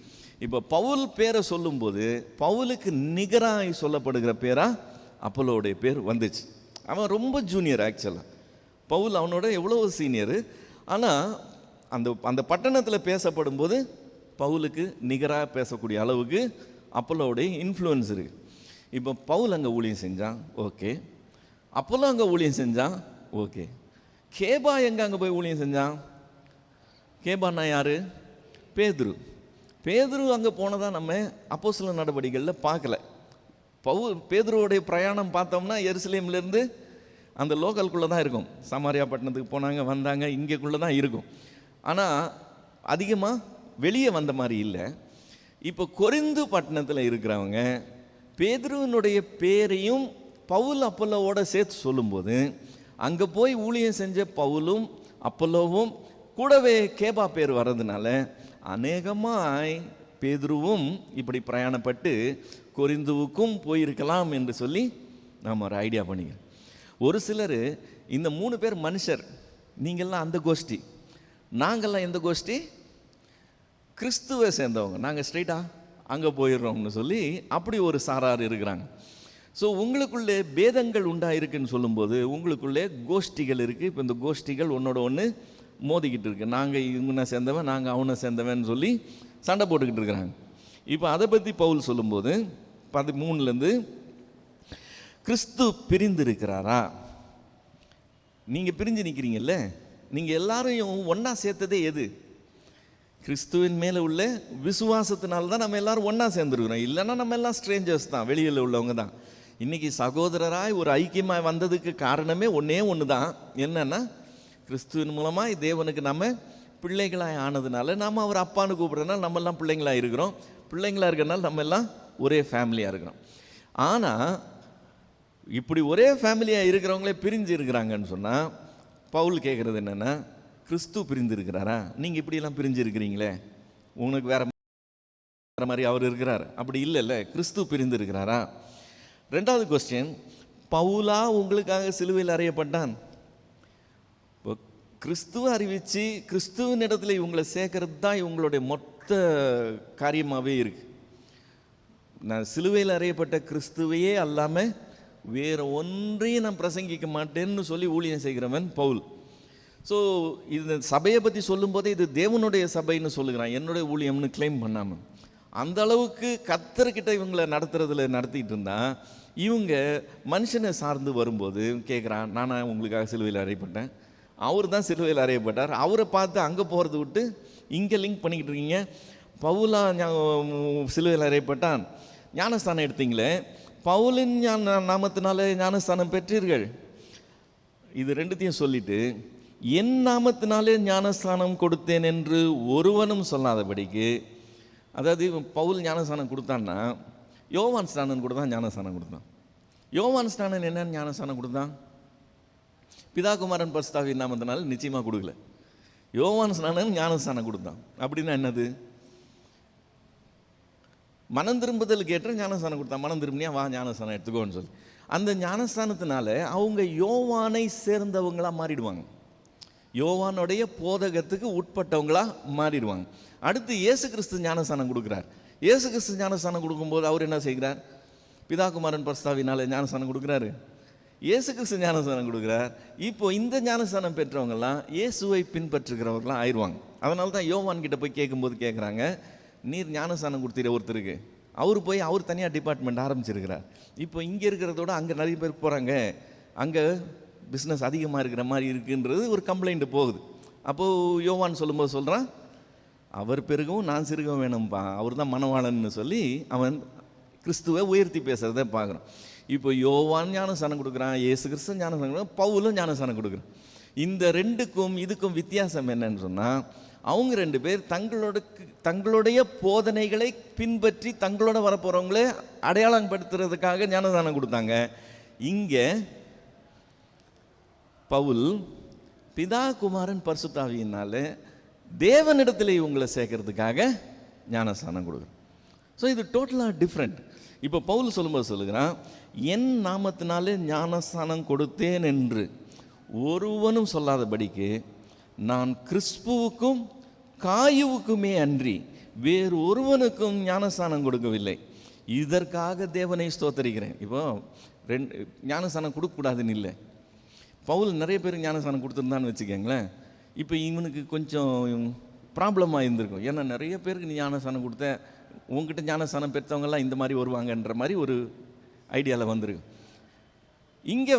இப்போ பவுல் பேரை சொல்லும்போது பவுலுக்கு நிகராக சொல்லப்படுகிற பேராக அப்பல்லோவுடைய பேர் வந்துச்சு. அவன் ரொம்ப ஜூனியர் ஆக்சுவலாக, பவுல் அவனோட எவ்வளோ சீனியரு. ஆனால் அந்த பட்டணத்தில் பேசப்படும் போது பவுலுக்கு நிகராக பேசக்கூடிய அளவுக்கு அப்பல்லோடைய இன்ஃப்ளூயன்ஸ் இருக்குது. இப்போ பவுல் அங்கே ஊழியம் செஞ்சான், ஓகே. அப்பல்லோ அங்கே ஊழியம் செஞ்சான், ஓகே. கேபா எங்கே அங்கே போய் ஊழியம் செஞ்சான்? கேபான்னா யார்? பேதுரு அங்கே போனதாக நம்ம அப்போஸ்தலர் நடவடிக்கைகளில் பார்க்கல. பேதுருவோடைய பிரயாணம் பார்த்தோம்னா எருசலேம்லேருந்து அந்த லோக்கல்குள்ளே தான் இருக்கும். சமாரியா பட்டணத்துக்கு போனாங்க, வந்தாங்க, இங்கேக்குள்ளே தான் இருக்கும். ஆனால் அதிகமாக வெளியே வந்த மாதிரி இல்லை. இப்போ கொரிந்து பட்டணத்தில் இருக்கிறவங்க பேதுருவினுடைய பேரையும் பவுல் அப்பல்லோவோட சேர்த்து சொல்லும்போது அங்கே போய் ஊழியம் செஞ்ச பவுலும் அப்பல்லோவும் கூடவே கேபா பேர் வர்றதுனால அநேகமாய் பேதுருவும் இப்படி பிரயாணப்பட்டு கொரிந்துவுக்கும் போயிருக்கலாம் என்று சொல்லி நாம் ஒரு ஐடியா பண்ணிக்கிறோம். ஒரு சிலர் இந்த 3 பேர் மனுஷர், நீங்கள்லாம் அந்த கோஷ்டி, நாங்கள்லாம் எந்த கோஷ்டி? கிறிஸ்துவை சேர்ந்தவங்க, நாங்கள் ஸ்ட்ரைட்டாக அங்கே போயிடுறோம்னு சொல்லி அப்படி ஒரு சாரார் இருக்கிறாங்க. ஸோ உங்களுக்குள்ளே பேதங்கள் உண்டாயிருக்குன்னு சொல்லும்போது உங்களுக்குள்ளே கோஷ்டிகள் இருக்குது. இப்போ இந்த கோஷ்டிகள் ஒன்றோட ஒன்று மோதிக்கிட்டு இருக்கு. நாங்கள் இவனை சேர்ந்தவன், நாங்கள் அவனை சேர்ந்தவன் சொல்லி சண்டை போட்டுக்கிட்டு இருக்கிறாங்க. இப்போ அதை பற்றி பவுல் சொல்லும்போது 13 கிறிஸ்து பிரிந்து இருக்கிறாரா? நீங்கள் பிரிஞ்சு நிற்கிறீங்கல்ல, நீங்கள் எல்லாரையும் ஒன்றா சேர்த்ததே எது? கிறிஸ்துவின் மேலே உள்ள விசுவாசத்தினால தான் நம்ம எல்லாரும் ஒன்றா சேர்ந்துருக்கிறோம். இல்லைன்னா நம்ம எல்லாம் ஸ்ட்ரேஞ்சர்ஸ் தான், வெளியில் உள்ளவங்க தான். இன்றைக்கி சகோதரராய் ஒரு ஐக்கியமாக வந்ததுக்கு காரணமே ஒன்று தான். என்னன்னா, கிறிஸ்துவின் மூலமாக தேவனுக்கு நம்ம பிள்ளைகளாக ஆனதுனால நாம் அவர் அப்பான்னு கூப்பிட்றதுனால நம்ம எல்லாம் பிள்ளைங்களாக இருக்கிறோம். பிள்ளைங்களாக இருக்கிறனால நம்ம எல்லாம் ஒரே ஃபேமிலியாக இருக்கிறோம். ஆனால் இப்படி ஒரே ஃபேமிலியாக இருக்கிறவங்களே பிரிஞ்சு இருக்கிறாங்கன்னு சொன்னால் பவுல் கேட்குறது என்னென்னா, கிறிஸ்து பிரிந்து இருக்கிறாரா? நீங்கள் இப்படியெல்லாம் பிரிஞ்சு இருக்கிறீங்களே, உனக்கு வேற மாதிரி அவர் இருக்கிறார், அப்படி இல்லைல்ல, கிறிஸ்து பிரிந்து இருக்கிறாரா? 2வது கொஸ்டின், பவுலா உங்களுக்காக சிலுவையில் அறையப்பட்டான்? கிறிஸ்துவ அறிவித்து கிறிஸ்துவின் இடத்துல இவங்களை சேர்க்கறது தான் இவங்களுடைய மொத்த காரியமாகவே இருக்கு. நான் சிலுவையில் அறையப்பட்ட கிறிஸ்துவையே அல்லாமல் வேறு ஒன்றையும் நான் பிரசங்கிக்க மாட்டேன்னு சொல்லி ஊழியம் செய்கிறவன் பவுல். ஸோ இந்த சபையை பற்றி சொல்லும்போதே இது தேவனுடைய சபைன்னு சொல்லுகிறான், என்னுடைய ஊழியம்னு கிளைம் பண்ணாமல். அந்த அளவுக்கு கர்த்தர்கிட்ட இவங்களை நடத்திக்கிட்டு இருந்தால் இவங்க மனுஷனை சார்ந்து வரும்போது கேட்குறான், நானா உங்களுக்காக சிலுவையில் அறையப்பட்டேன், அவர் தான் சிலுவையில் அறையப்பட்டார், அவரை பார்த்து அங்கே போகிறத விட்டு இங்கே லிங்க் பண்ணிக்கிட்டு இருக்கீங்க. பவுலா சிலுவையில் அறையப்பட்டான், ஞானஸ்தானம் எடுத்தீங்களே, பவுலின் நாமத்தினாலே ஞானஸ்தானம் பெற்றீர்கள். இது 2த்தையும் சொல்லிட்டு என் நாமத்தினாலே ஞானஸ்தானம் கொடுத்தேன் என்று ஒருவனும் சொல்லாதபடிக்கு, அதாவது பவுல் ஞானஸ்தானம் கொடுத்தான்னா யோவான் ஸ்நானன் கூட தான் ஞானஸ்தானம் கொடுத்தான். யோவான் ஸ்நானன் என்னன்னு ஞானஸ்தானம் கொடுத்தான்? பிதாகுமாரன் பரிசுத்தாவியின் நாமத்தினால நிச்சயமாக கொடுக்கல. யோவான் ஸ்நானன் ஞானஸ்தானம் கொடுத்தான். அப்படின்னா என்னது? மனம் திரும்புதல் கேட்ட ஞானஸ்தானம் கொடுத்தான். மனம் திரும்பினியா வா ஞானஸ்தானம் எடுத்துக்கோன்னு சொல்லி அந்த ஞானஸ்தானத்தினால அவங்க யோவானை சேர்ந்தவங்களா மாறிடுவாங்க, யோவானுடைய போதகத்துக்கு உட்பட்டவங்களா மாறிடுவாங்க. அடுத்து இயேசு கிறிஸ்து ஞானஸ்தானம் கொடுக்குறார். இயேசு கிறிஸ்து ஞானஸ்தானம் கொடுக்கும்போது அவர் என்ன செய்கிறார்? பிதாகுமாரன் பரிசுத்தாவினால ஞானஸ்தானம் கொடுக்குறாரு. இயேசு கிறிஸ்து ஞானஸ்தானம் கொடுக்குறார். இப்போ இந்த ஞானஸ்தானம் பெற்றவங்கெல்லாம் இயேசுவை பின்பற்றுகிறவர்களாம் ஆயிடுவாங்க. அதனால தான் யோவான் கிட்ட போய் கேட்கும்போது கேட்குறாங்க, நீர் ஞானஸ்தானம் கொடுத்தீர ஒருத்தருக்கு, அவர் தனியாக டிபார்ட்மெண்ட் ஆரம்பிச்சிருக்கிறார். இப்போ இங்கே இருக்கிறதோட அங்கே நிறைய பேர் போகிறாங்க, அங்கே பிஸ்னஸ் அதிகமாக இருக்கிற மாதிரி இருக்குன்றது ஒரு கம்ப்ளைண்ட் போகுது. அப்போது யோவான் சொல்லும்போது சொல்கிறான், அவர் பெருகவும் நான் சிறுகவும் வேணும்ப்பா, அவர் தான் மணவாளன்னு சொல்லி அவன் கிறிஸ்துவை உயர்த்தி பேசுகிறத பார்க்குறோம். இப்போ யோவான் ஞானஸ்தானம் கொடுக்குறான், இயேசு கிறிஸ்து ஞானஸ்தானம் கொடுக்குறான், பவுலும் ஞானஸ்தானம் கொடுக்குறான். இந்த ரெண்டுக்கும் இதுக்கும் வித்தியாசம் என்னன்னு சொன்னால், அவங்க ரெண்டு பேர் தங்களுடைய போதனைகளை பின்பற்றி தங்களோட வரப்போகிறவங்களே அடையாளம் படுத்துறதுக்காக ஞானஸ்தானம் கொடுத்தாங்க. இங்கே பவுல் பிதா குமாரன் பரிசுத்தாவியினால தேவனிடத்தில் இவங்களை சேர்க்கறதுக்காக ஞானஸ்தானம் கொடுக்குறான். ஸோ இது டோட்டலாக டிஃப்ரெண்ட். இப்போ பவுல் சொல்லும்போது சொல்லுகிறான், என் நாமத்தினாலே ஞானஸ்தானம் கொடுத்தேன் என்று ஒருவனும் சொல்லாதபடிக்கு நான் கிறிஸ்புவுக்கும் காயுவுக்குமே அன்றி வேறு ஒருவனுக்கும் ஞானஸ்தானம் கொடுக்கவில்லை, இதற்காக தேவனை ஸ்தோத்தரிக்கிறேன். இப்போ ஞானஸ்தானம் கொடுக்கக்கூடாதுன்னு இல்லை, பவுல் நிறைய பேருக்கு ஞானஸ்தானம் கொடுத்துருந்தான்னு வச்சுக்கோங்களேன், இப்போ இவனுக்கு கொஞ்சம் ப்ராப்ளமாக இருந்திருக்கும். ஏன்னா நிறைய பேருக்கு நீ ஞானஸ்தானம் கொடுத்த, உங்ககிட்ட ஞானஸ்தானம் பெற்றவங்கெல்லாம் இந்த மாதிரி வருவாங்கன்ற மாதிரி ஒரு ஐடியாவில் வந்திருக்கு. இங்கே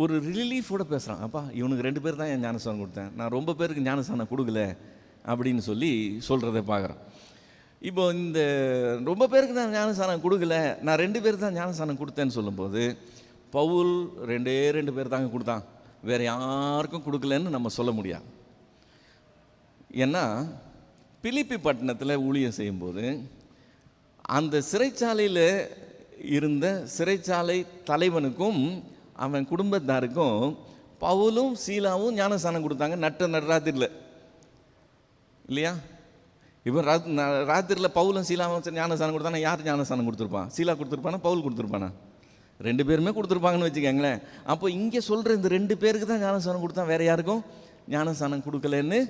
ஒரு ரிலீஃபோட பேசுகிறான், அப்பா இவனுக்கு 2 பேர் தான் என் ஞானஸ்தானம் கொடுத்தேன், நான் ரொம்ப பேருக்கு ஞானஸ்தானம் கொடுக்கல அப்படின்னு சொல்கிறத பார்க்குறான். இப்போ இந்த ரொம்ப பேருக்கு நான் ஞானஸ்தானம் கொடுக்கல, நான் 2 பேருக்கு தான் ஞானஸ்தானம் கொடுத்தேன்னு சொல்லும்போது, பவுல் 2 பேர் தாங்க கொடுத்தான், வேறு யாருக்கும் கொடுக்கலன்னு நம்ம சொல்ல முடியாது. ஏன்னா பிலிப்பி பட்டணத்தில் ஊழியம் செய்யும்போது அந்த சிறைச்சாலையில் இருந்த சிறைச்சாலை தலைவனுக்கும் அவன் குடும்பத்தாருக்கும் பவுலும் சீலாவும் ஞானஸ்தானம் கொடுத்தாங்க நடுராத்திரியில், இல்லையா? இப்போ ராத்திரியில் பவுலும் சீலாவும் ஞானஸ்தானம் கொடுத்தானா யார் ஞானஸ்தானம் கொடுத்துருப்பான்? சீலா கொடுத்துருப்பானா, பவுல் கொடுத்துருப்பானா? 2 பேருமே கொடுத்துருப்பாங்கன்னு வச்சுக்கோங்களேன். அப்போ இங்கே சொல்கிற இந்த 2 பேருக்கு தான் ஞானஸ்தானம் கொடுத்தா, வேறு யாருக்கும் ஞானஸ்தானம் கொடுக்கலன்னு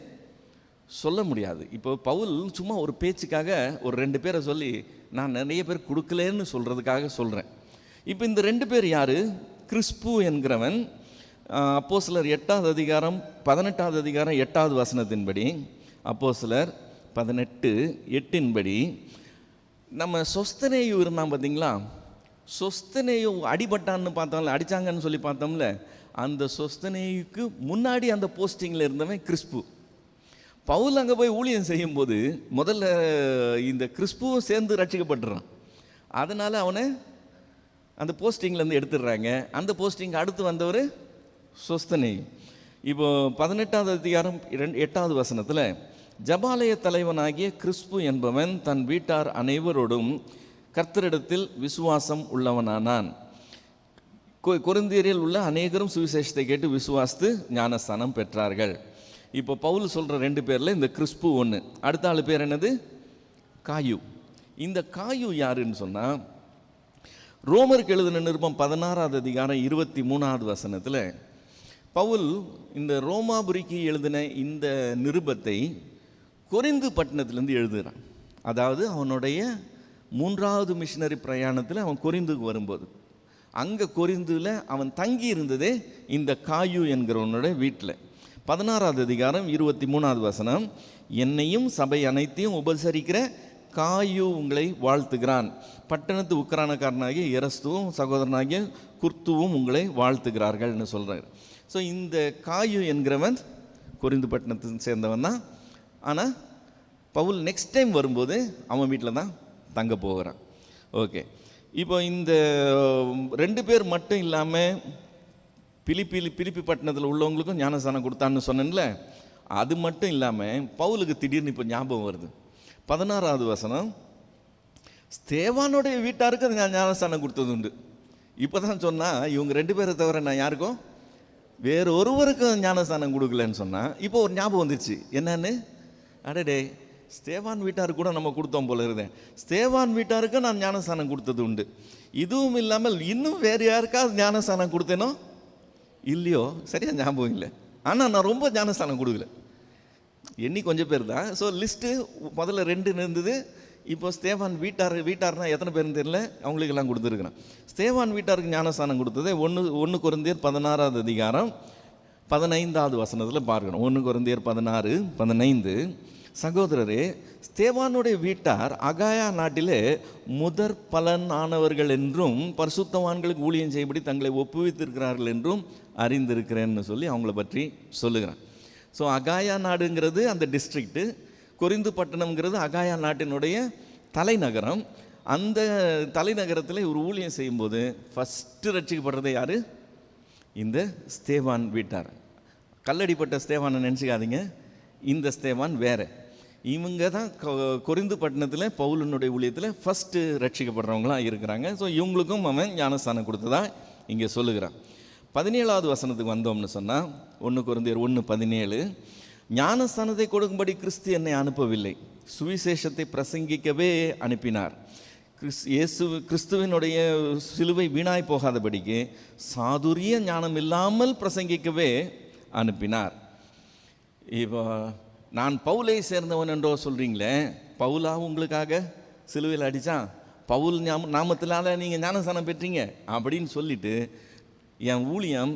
சொல்ல முடியாது. இப்போ பவுல் சும்மா ஒரு பேச்சுக்காக ஒரு 2 பேரை சொல்லி நான் நிறைய பேர் கொடுக்கலன்னு சொல்கிறதுக்காக சொல்கிறேன். இப்போ இந்த 2 பேர் யார்? கிறிஸ்பு என்கிறவன் அப்போஸ்தலர் 8வது அதிகாரம் 18வது அதிகாரம் 8வது வசனத்தின்படி, அப்போஸ்தலர் 18:8 நம்ம சொஸ்தனேயு இருந்தான் பார்த்தீங்களா, சொஸ்தனேயு அடிபட்டான்னு பார்த்தோம்ல, அடித்தாங்கன்னு சொல்லி பார்த்தோம்ல, அந்த சொஸ்தனேயுக்கு முன்னாடி அந்த போஸ்டிங்கில் இருந்தவன் கிறிஸ்பு. பவுல் அங்கே போய் ஊழியம் செய்யும்போது முதல்ல இந்த கிறிஸ்புவும் சேர்ந்து ரட்சிக்கப்பட்டுறான். அதனால் அவனை அந்த போஸ்டிங்லேருந்து எடுத்துடுறாங்க. அந்த போஸ்டிங் அடுத்து வந்தவர் சொஸ்தனேயு. இப்போ 18வது அதிகாரம் 8வது வசனத்தில், ஜபாலய தலைவனாகிய கிறிஸ்பு என்பவன் தன் வீட்டார் அனைவரோடும் கர்த்தரிடத்தில் விசுவாசம் உள்ளவனானான். கொரிந்தியரில் உள்ள அநேகரும் சுவிசேஷத்தை கேட்டு விசுவாசித்து ஞானஸ்தானம் பெற்றார்கள். இப்போ பவுல் சொல்கிற 2 பேரில் இந்த கிறிஸ்பு ஒன்று, அடுத்த ஆள் பேர் என்னது? காயு. இந்த காயு யாருன்னு சொன்னால், ரோமருக்கு எழுதின நிருபம் 16வது அதிகாரம் 23வது வசனத்தில் பவுல் இந்த ரோமாபுரிக்கு எழுதின இந்த நிருபத்தை கொரிந்து பட்டணத்திலேருந்து எழுதுகிறான். அதாவது அவனுடைய 3வது மிஷினரி பிரயாணத்தில் அவன் கொரிந்துக்கு வரும்போது, அங்கே கொரிந்துல அவன் தங்கி இருந்ததே இந்த காயு என்கிறவனோட வீட்டில். 16வது அதிகாரம் 23வது வசனம், என்னையும் சபை அனைத்தையும் உபசரிக்கிற காயு உங்களை வாழ்த்துகிறான், பட்டணத்து உக்கிரானக்காரனாகிய எரஸ்துவும் சகோதரனாகிய குர்த்துவும் உங்களை வாழ்த்துகிறார்கள்னு சொல்கிறார். ஸோ இந்த காயு என்கிறவன் கொரிந்து பட்டணத்தை சேர்ந்தவன் தான். ஆனால் பவுல் நெக்ஸ்ட் டைம் வரும்போது அவன் வீட்டில் தான் தங்க போகிறான். ஓகே, இப்போ இந்த 2 பேர் மட்டும் இல்லாமல் பிலிப்பி பட்டணத்தில் உள்ளவங்களுக்கும் ஞானஸ்தானம் கொடுத்தான்னு சொன்னேன்ல, அது மட்டும் இல்லாமல் பவுலுக்கு திடீர்னு இப்போ ஞாபகம் வருது. 16வது வசனம், ஸ்தேவானுடைய வீட்டாருக்கு அது ஞானஸ்தானம் கொடுத்தது உண்டு. இப்போ தான் சொன்னால் இவங்க 2 பேரை தவிர நான் யாருக்கும் வேறு ஒருவருக்கும் ஞானஸ்தானம் கொடுக்கலன்னு சொன்னால், இப்போ ஒரு ஞாபகம் வந்துருச்சு. என்னன்னு, அடடே ஸ்தேவான் வீட்டாருக்கு கூட நம்ம கொடுத்தோம் போல இருந்தேன், ஸ்தேவான் வீட்டாருக்கு நான் ஞானஸ்தானம் கொடுத்தது உண்டு. இதுவும் இல்லாமல் இன்னும் வேறு யாருக்காவது ஞானஸ்தானம் கொடுத்தேனோ இல்லையோ சரியாக ஞாபகம் இல்லை. ஆனால் நான் ரொம்ப ஞானஸ்தானம் கொடுக்கல, எண்ணி கொஞ்சம் பேர் தான். ஸோ லிஸ்ட்டு முதல்ல 2 இருந்தது, இப்போ ஸ்தேவான் வீட்டார்னா எத்தனை பேருன்னு தெரியல, அவங்களுக்கெல்லாம் கொடுத்துருக்குறேன். ஸ்தேவான் வீட்டாருக்கு ஞானஸ்தானம் கொடுத்தது 1 கொரிந்தியர் 16வது அதிகாரம் 15வது வசனத்தில் பார்க்கணும். 1 கொரிந்தியர் 16:15. சகோதரரே, ஸ்தேவானுடைய வீட்டார் அகாயா நாட்டிலே முதற் பலன் ஆனவர்கள் என்றும் பரிசுத்தவான்களுக்கு ஊழியம் செய்யபடி தங்களை ஒப்புவித்திருக்கிறார்கள் என்றும் அறிந்திருக்கிறேன்னு சொல்லி அவங்கள பற்றி சொல்லுகிறேன். ஸோ அகாயா நாடுங்கிறது அந்த டிஸ்ட்ரிக்ட்டு, கொரிந்து பட்டணம்ங்கிறது அகாயா நாட்டினுடைய தலைநகரம். அந்த தலைநகரத்தில் ஒரு ஊழியம் செய்யும்போது ஃபஸ்ட்டு ரட்சிக்கப்படுறது யார்? இந்த ஸ்தேவான் வீட்டார். கல்லடிப்பட்ட ஸ்தேவானை நினச்சிக்காதீங்க, இந்த ஸ்தேவான் வேறு. இவங்க தான் கொரிந்து பட்டணத்தில் பவுலனுடைய ஊழியத்தில் ஃபஸ்ட்டு ரட்சிக்கப்படுறவங்களாம் இருக்கிறாங்க. ஸோ இவங்களுக்கும் அவன் ஞானஸ்தானம் கொடுத்ததா இங்கே சொல்லுகிறான். 17வது வசனத்துக்கு வந்தோம்னு சொன்னால் 1 கொரிந்தியர் 1:17, ஞானஸ்தானத்தை கொடுக்கும்படி கிறிஸ்து என்னை அனுப்பவில்லை, சுவிசேஷத்தை பிரசங்கிக்கவே அனுப்பினார். கிறிஸ்துவினுடைய சிலுவை வீணாய் போகாதபடிக்கு சாதுரிய ஞானம் இல்லாமல் பிரசங்கிக்கவே அனுப்பினார். இப்போ நான் பவுலை சேர்ந்தவன் என்றோ சொல்கிறீங்களே, பவுலா உங்களுக்காக சிலுவையில் அடித்தான், பவுல் நாமத்தினால நீங்கள் ஞானஸ்தானம் பெற்றீங்க அப்படின்னு சொல்லிட்டு என் ஊழியம்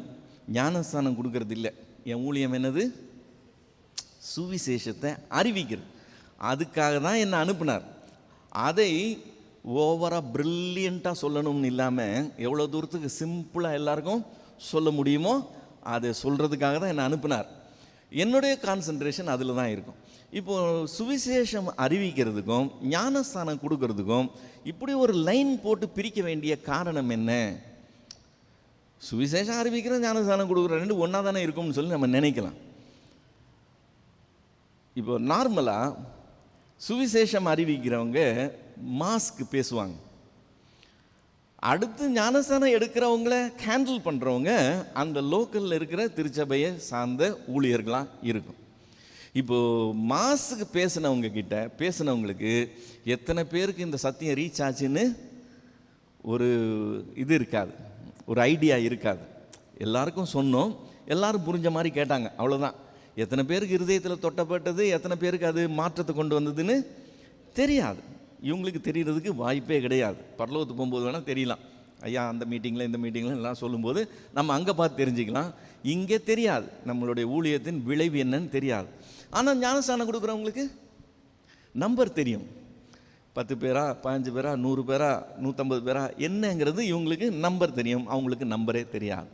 ஞானஸ்தானம் கொடுக்கறது இல்லை. என் ஊழியம் என்னது? சுவிசேஷத்தை அறிவிக்கிறது. அதுக்காக தான் என்னை அனுப்பினார். அதை ஓவராக ப்ரில்லியண்ட்டாக சொல்லணும்னு இல்லாமல் எவ்வளோ தூரத்துக்கு சிம்பிளாக எல்லாருக்கும் சொல்ல முடியுமோ அதை சொல்கிறதுக்காக தான் என்னை அனுப்பினார். என்னுடைய கான்சன்ட்ரேஷன் அதில் தான் இருக்கும். இப்போது சுவிசேஷம் அறிவிக்கிறதுக்கும் ஞானஸ்தானம் கொடுக்கறதுக்கும் இப்படி ஒரு லைன் போட்டு பிரிக்க வேண்டிய காரணம் என்ன? சுவிசேஷம் அறிவிக்கிற ஞானஸ்தானம் கொடுக்குற ரெண்டு ஒன்றா தானே இருக்கும்னு சொல்லி நம்ம நினைக்கலாம். இப்போ நார்மலாக சுவிசேஷம் அறிவிக்கிறவங்க மாஸ்க் பேசுவாங்க, அடுத்து ஞானஸ்தானம் எடுக்கிறவங்கள ஹேண்டில் பண்ணுறவங்க அந்த லோக்கலில் இருக்கிற திருச்சபையை சார்ந்த ஊழியர்களாக இருக்கும். இப்போது மாஸுக்கு பேசினவங்களுக்கு எத்தனை பேருக்கு இந்த சத்தியம் ரீச் ஆச்சுன்னு ஒரு இது இருக்காது, ஒரு ஐடியா இருக்காது. எல்லாருக்கும் சொன்னோம், எல்லாரும் புரிஞ்ச மாதிரி கேட்டாங்க, அவ்வளோதான். எத்தனை பேருக்கு இருதயத்தில் தொட்டப்பட்டது, எத்தனை பேருக்கு அது மாற்றத்தை கொண்டு வந்ததுன்னு தெரியாது. இவங்களுக்கு தெரியறதுக்கு வாய்ப்பே கிடையாது. பரலோகத்துக்கு போகும்போது வேணால் தெரியலாம், ஐயா அந்த மீட்டிங்கில் இந்த மீட்டிங்கில் எல்லாம் சொல்லும்போது நம்ம அங்கே பார்த்து தெரிஞ்சுக்கலாம். இங்கே தெரியாது, நம்மளுடைய ஊழியத்தின் விளைவு என்னன்னு தெரியாது. ஆனால் ஞானஸ்தானம் கொடுக்குறவங்களுக்கு நம்பர் தெரியும். 10 பேரா, 15 பேரா, 100 பேரா, 150 பேரா என்னங்கிறது இவங்களுக்கு நம்பர் தெரியும், அவங்களுக்கு நம்பரே தெரியாது.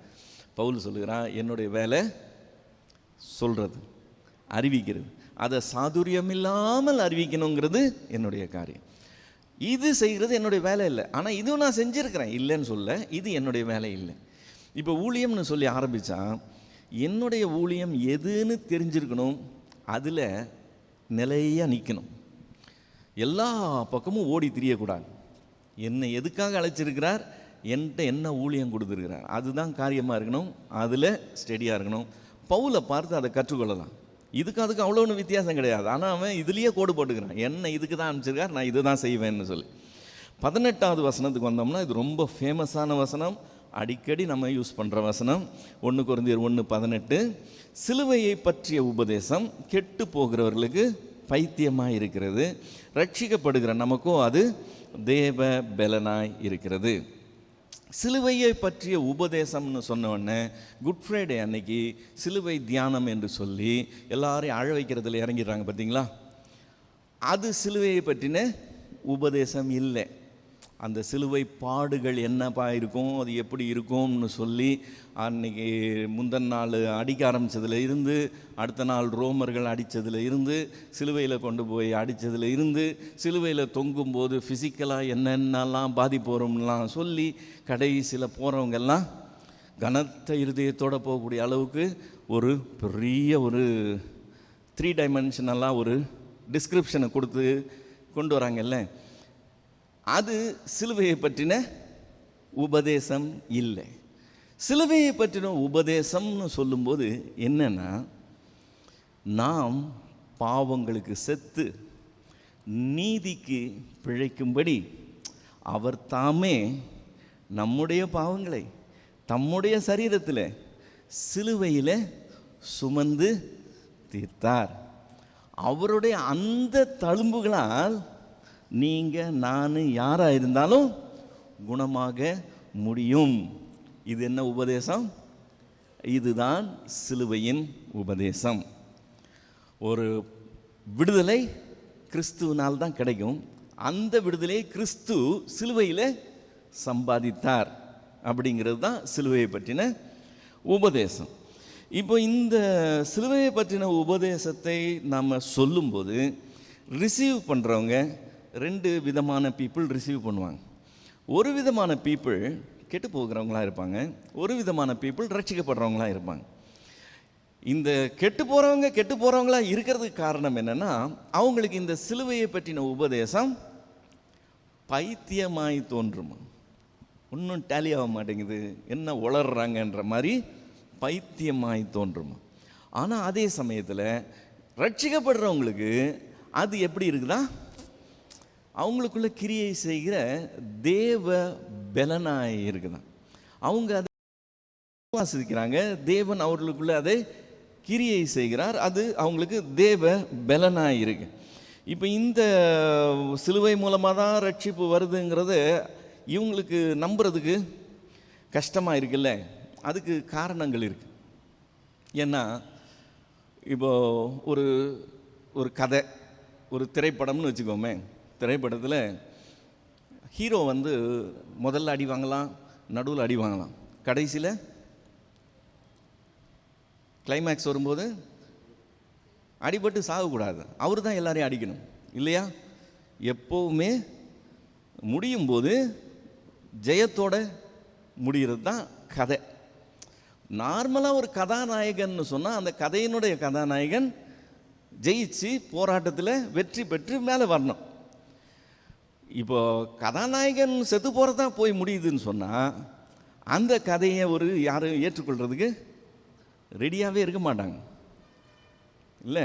பவுல் சொல்லுகிறான், என்னுடைய வேலை சொல்கிறது, அறிவிக்கிறது, அதை சாதுரியம் இல்லாமல் அறிவிக்கணுங்கிறது என்னுடைய காரியம். இது செய்கிறது என்னுடைய வேலை இல்லை. ஆனால் இதுவும் நான் செஞ்சுருக்கிறேன், இல்லைன்னு சொல்ல, இது என்னுடைய வேலை இல்லை. இப்போ ஊழியம்னு சொல்லி ஆரம்பித்தா என்னுடைய ஊழியம் எதுன்னு தெரிஞ்சிருக்கணும், அதில் நிலையாக நிற்கணும், எல்லா பக்கமும் ஓடி திரியக்கூடாது. என்னை எதுக்காக அழைச்சிருக்கிறார், என்கிட்ட என்ன ஊழியம் கொடுத்துருக்கிறார், அதுதான் காரியமாக இருக்கணும், அதில் ஸ்டெடியாக இருக்கணும். பவுலை பார்த்து அதை கற்றுக்கொள்ளலாம். அதுக்கு அவ்வளோ ஒன்றும் வித்தியாசம் கிடையாது. ஆனால் அவன் இதுலேயே கோடு போட்டுக்கிறான், என்ன இதுக்கு தான் அனுப்பிச்சிருக்கார், நான் இது தான் செய்வேன்னு சொல்லி. 18வது வசனத்துக்கு வந்தோம்னா இது ரொம்ப ஃபேமஸான வசனம், அடிக்கடி நம்ம யூஸ் பண்ணுற வசனம். 1 கொரிந்தியர் 1:18, சிலுவையை பற்றிய உபதேசம் கெட்டு போகிறவர்களுக்கு பைத்தியமாய் இருக்கிறது, ரட்சிக்கப்படுகிற நமக்கோ அது தேவ பலனாய் இருக்கிறது. சிலுவையை பற்றிய உபதேசம்னு சொன்னோடனே குட் ஃப்ரைடே அன்னைக்கு சிலுவை தியானம் என்று சொல்லி எல்லாரையும் அழ வைக்கிறதுல இறங்கிடுறாங்க பார்த்தீங்களா. அது சிலுவையை பற்றின உபதேசம் இல்லை. அந்த சிலுவை பாடுகள் என்னப்பா இருக்கும், அது எப்படி இருக்கும்னு சொல்லி அன்னைக்கு முந்தின நாள் அடிக்க ஆரம்பித்ததில் இருந்து, அடுத்த நாள் ரோமர்கள் அடித்ததில் இருந்து, சிலுவையில் கொண்டு போய் அடித்ததில் இருந்து, சிலுவையில் தொங்கும்போது ஃபிசிக்கலாக என்னென்னலாம் பாதிப்பு வரும்லாம் சொல்லி கடைசியில் போகிறவங்கெல்லாம் கனத்த இருதயத்தோடு போகக்கூடிய அளவுக்கு ஒரு பெரிய ஒரு 3 டைமென்ஷனலாக ஒரு டிஸ்கிரிப்ஷனை கொடுத்து கொண்டு வராங்கல்ல. அது சிலுவையை பற்றின உபதேசம் இல்லை. சிலுவையை பற்றின உபதேசம்னு சொல்லும்போது என்னன்னா, நாம் பாவங்களுக்கு செத்து நீதிக்கு பிழைக்கும்படி அவர் தாமே நம்முடைய பாவங்களை தம்முடைய சரீரத்தில் சிலுவையில் சுமந்து தீர்த்தார். அவருடைய அந்த தழும்புகளால் நீங்கள் நான் யாராக இருந்தாலும் குணமாக முடியும். இது என்ன உபதேசம்? இதுதான் சிலுவையின் உபதேசம். ஒரு விடுதலை கிறிஸ்துவினால் தான் கிடைக்கும். அந்த விடுதலையை கிறிஸ்து சிலுவையில் சம்பாதித்தார் அப்படிங்கிறது தான் சிலுவையை பற்றின உபதேசம். இப்போ இந்த சிலுவையை பற்றின உபதேசத்தை நம்ம சொல்லும்போது ரிசீவ் பண்ணுறவங்க ரெண்டு விதமான பீப்புள் ரிசீவ் பண்ணுவாங்க. ஒரு விதமான பீப்புள் கெட்டு போகிறவங்களாக இருப்பாங்க, ஒரு விதமான பீப்புள் ரட்சிக்கப்படுறவங்களாக இருப்பாங்க. இந்த கெட்டு போகிறவங்களா இருக்கிறதுக்கு காரணம் என்னென்னா, அவங்களுக்கு இந்த சிலுவையை பற்றின உபதேசம் பைத்தியமாய் தோன்றுமா, ஒன்றும் டேலி ஆக மாட்டேங்குது, என்ன உளர்றாங்கன்ற மாதிரி பைத்தியமாய் தோன்றுமா. ஆனால் அதே சமயத்தில் ரட்சிக்கப்படுறவங்களுக்கு அது எப்படி இருக்குதா, அவங்களுக்குள்ள கிரியை செய்கிற தேவ பலனாய் இருக்குதான். அவங்க அதை வாசிக்கிறாங்க, தேவன் அவர்களுக்குள்ள அதை கிரியை செய்கிறார், அது அவங்களுக்கு தேவ பலனாய் இருக்கு. இப்போ இந்த சிலுவை மூலமாக தான் ரட்சிப்பு வருதுங்கிறது இவங்களுக்கு நம்புறதுக்கு கஷ்டமாக இருக்குல்ல. அதுக்கு காரணங்கள் இருக்கு. ஏன்னா இப்போ ஒரு கதை, ஒரு திரைப்படம்னு வச்சுக்கோமே. திரைப்படத்தில் ஹீரோ முதல்ல அடி வாங்கலாம், நடுவில் அடி வாங்கலாம், கடைசியில் கிளைமேக்ஸ் வரும்போது அடிபட்டு சாகக்கூடாது, அவர் தான் எல்லாரையும் அடிக்கணும் இல்லையா? எப்போவுமே முடியும் போது ஜெயத்தோட முடிகிறது தான் கதை. நார்மலாக ஒரு கதாநாயகன் சொன்னால் அந்த கதையினுடைய கதாநாயகன் ஜெயிச்சு போராட்டத்தில் வெற்றி பெற்று மேலே வரணும். இப்போ கதாநாயகன் செத்து போகிறதா போய் முடியுதுன்னு சொன்னால் அந்த கதையை யாரும் ஏற்றுக்கொள்கிறதுக்கு ரெடியாகவே இருக்க மாட்டாங்க இல்லை.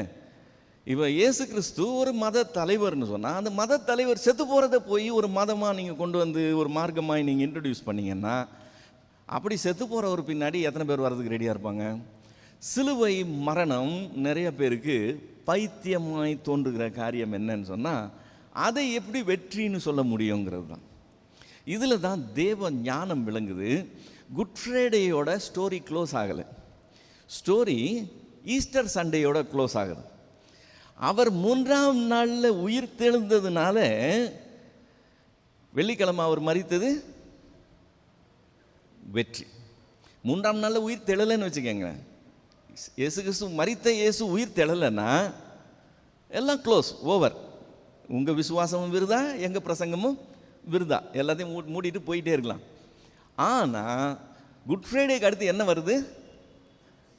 இப்போ இயேசு கிறிஸ்து ஒரு மத தலைவர்னு சொன்னால் அந்த மத தலைவர் செத்து போகிறத போய் ஒரு மதமாக நீங்கள் கொண்டு வந்து ஒரு மார்க்கமாக நீங்கள் இன்ட்ரடியூஸ் பண்ணிங்கன்னா, அப்படி செத்து போகிற ஒரு பின்னாடி எத்தனை பேர் வர்றதுக்கு ரெடியாக இருப்பாங்க? சிலுவை மரணம் நிறைய பேருக்கு பைத்தியமாய் தோன்றுகிற காரியம் என்னன்னு சொன்னால், அதை எப்படி வெற்றின்னு சொல்ல முடியுங்கிறது தான். இதில் தான் தேவ ஞானம் விளங்குது. குட் ஃப்ரைடேயோட ஸ்டோரி க்ளோஸ் ஆகலை, ஸ்டோரி ஈஸ்டர் சண்டேயோட க்ளோஸ் ஆகுது. அவர் 3ஆம் நாளில் உயிர் தெழுந்ததுனால வெள்ளிக்கிழமை அவர் மரித்தது வெற்றி. 3ஆம் நாளில் உயிர் தெழலைன்னு வச்சுக்கோங்க, இயேசு கிறிஸ்து மரித்த இயேசு உயிர் தெழலைன்னா எல்லாம் க்ளோஸ், ஓவர். உங்கள் விசுவாசமும் விருதா, எங்கள் பிரசங்கமும் விருதா, எல்லாத்தையும் மூடிட்டு போயிட்டே இருக்கலாம். ஆனால் குட் ஃப்ரைடேக்கு அடுத்து என்ன வருது?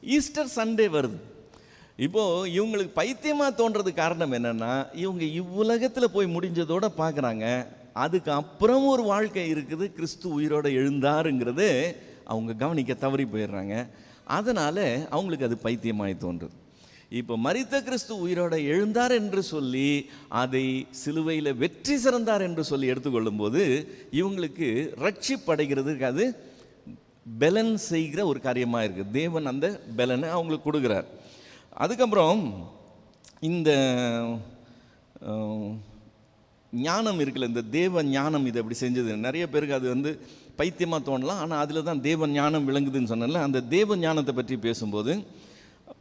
ஈஸ்டர் சண்டே வருது. இப்போது இவங்களுக்கு பைத்தியமாக தோன்றது காரணம் என்னென்னா, இவங்க இவ்வுலகத்தில் போய் முடிஞ்சதோடு பார்க்குறாங்க, அதுக்கு அப்புறம் ஒரு வாழ்க்கை இருக்குது, கிறிஸ்து உயிரோடு எழுந்தாருங்கிறது அவங்க கவனிக்க தவறி போயிடுறாங்க. அதனால் அவங்களுக்கு அது பைத்தியமாய் தோன்றுது. இப்போ மரித்த கிறிஸ்து உயிரோட எழுந்தார் என்று சொல்லி அதை சிலுவையில் வெற்றி சிறந்தார் என்று சொல்லி எடுத்துக்கொள்ளும் போது இவங்களுக்கு ரட்சிப்படைகிறதுக்கு அது பலன் செய்கிற ஒரு காரியமாக இருக்குது. தேவன் அந்த பலனை அவங்களுக்கு கொடுக்குறார். அதுக்கப்புறம் இந்த ஞானம் இருக்குல்ல, இந்த தேவ ஞானம் இது அப்படி செஞ்சது நிறைய பேருக்கு அது பைத்தியமாக தோணலாம். ஆனால் அதில் தான் தேவ ஞானம் விளங்குதுன்னு சொன்னல. அந்த தேவ ஞானத்தை பற்றி பேசும்போது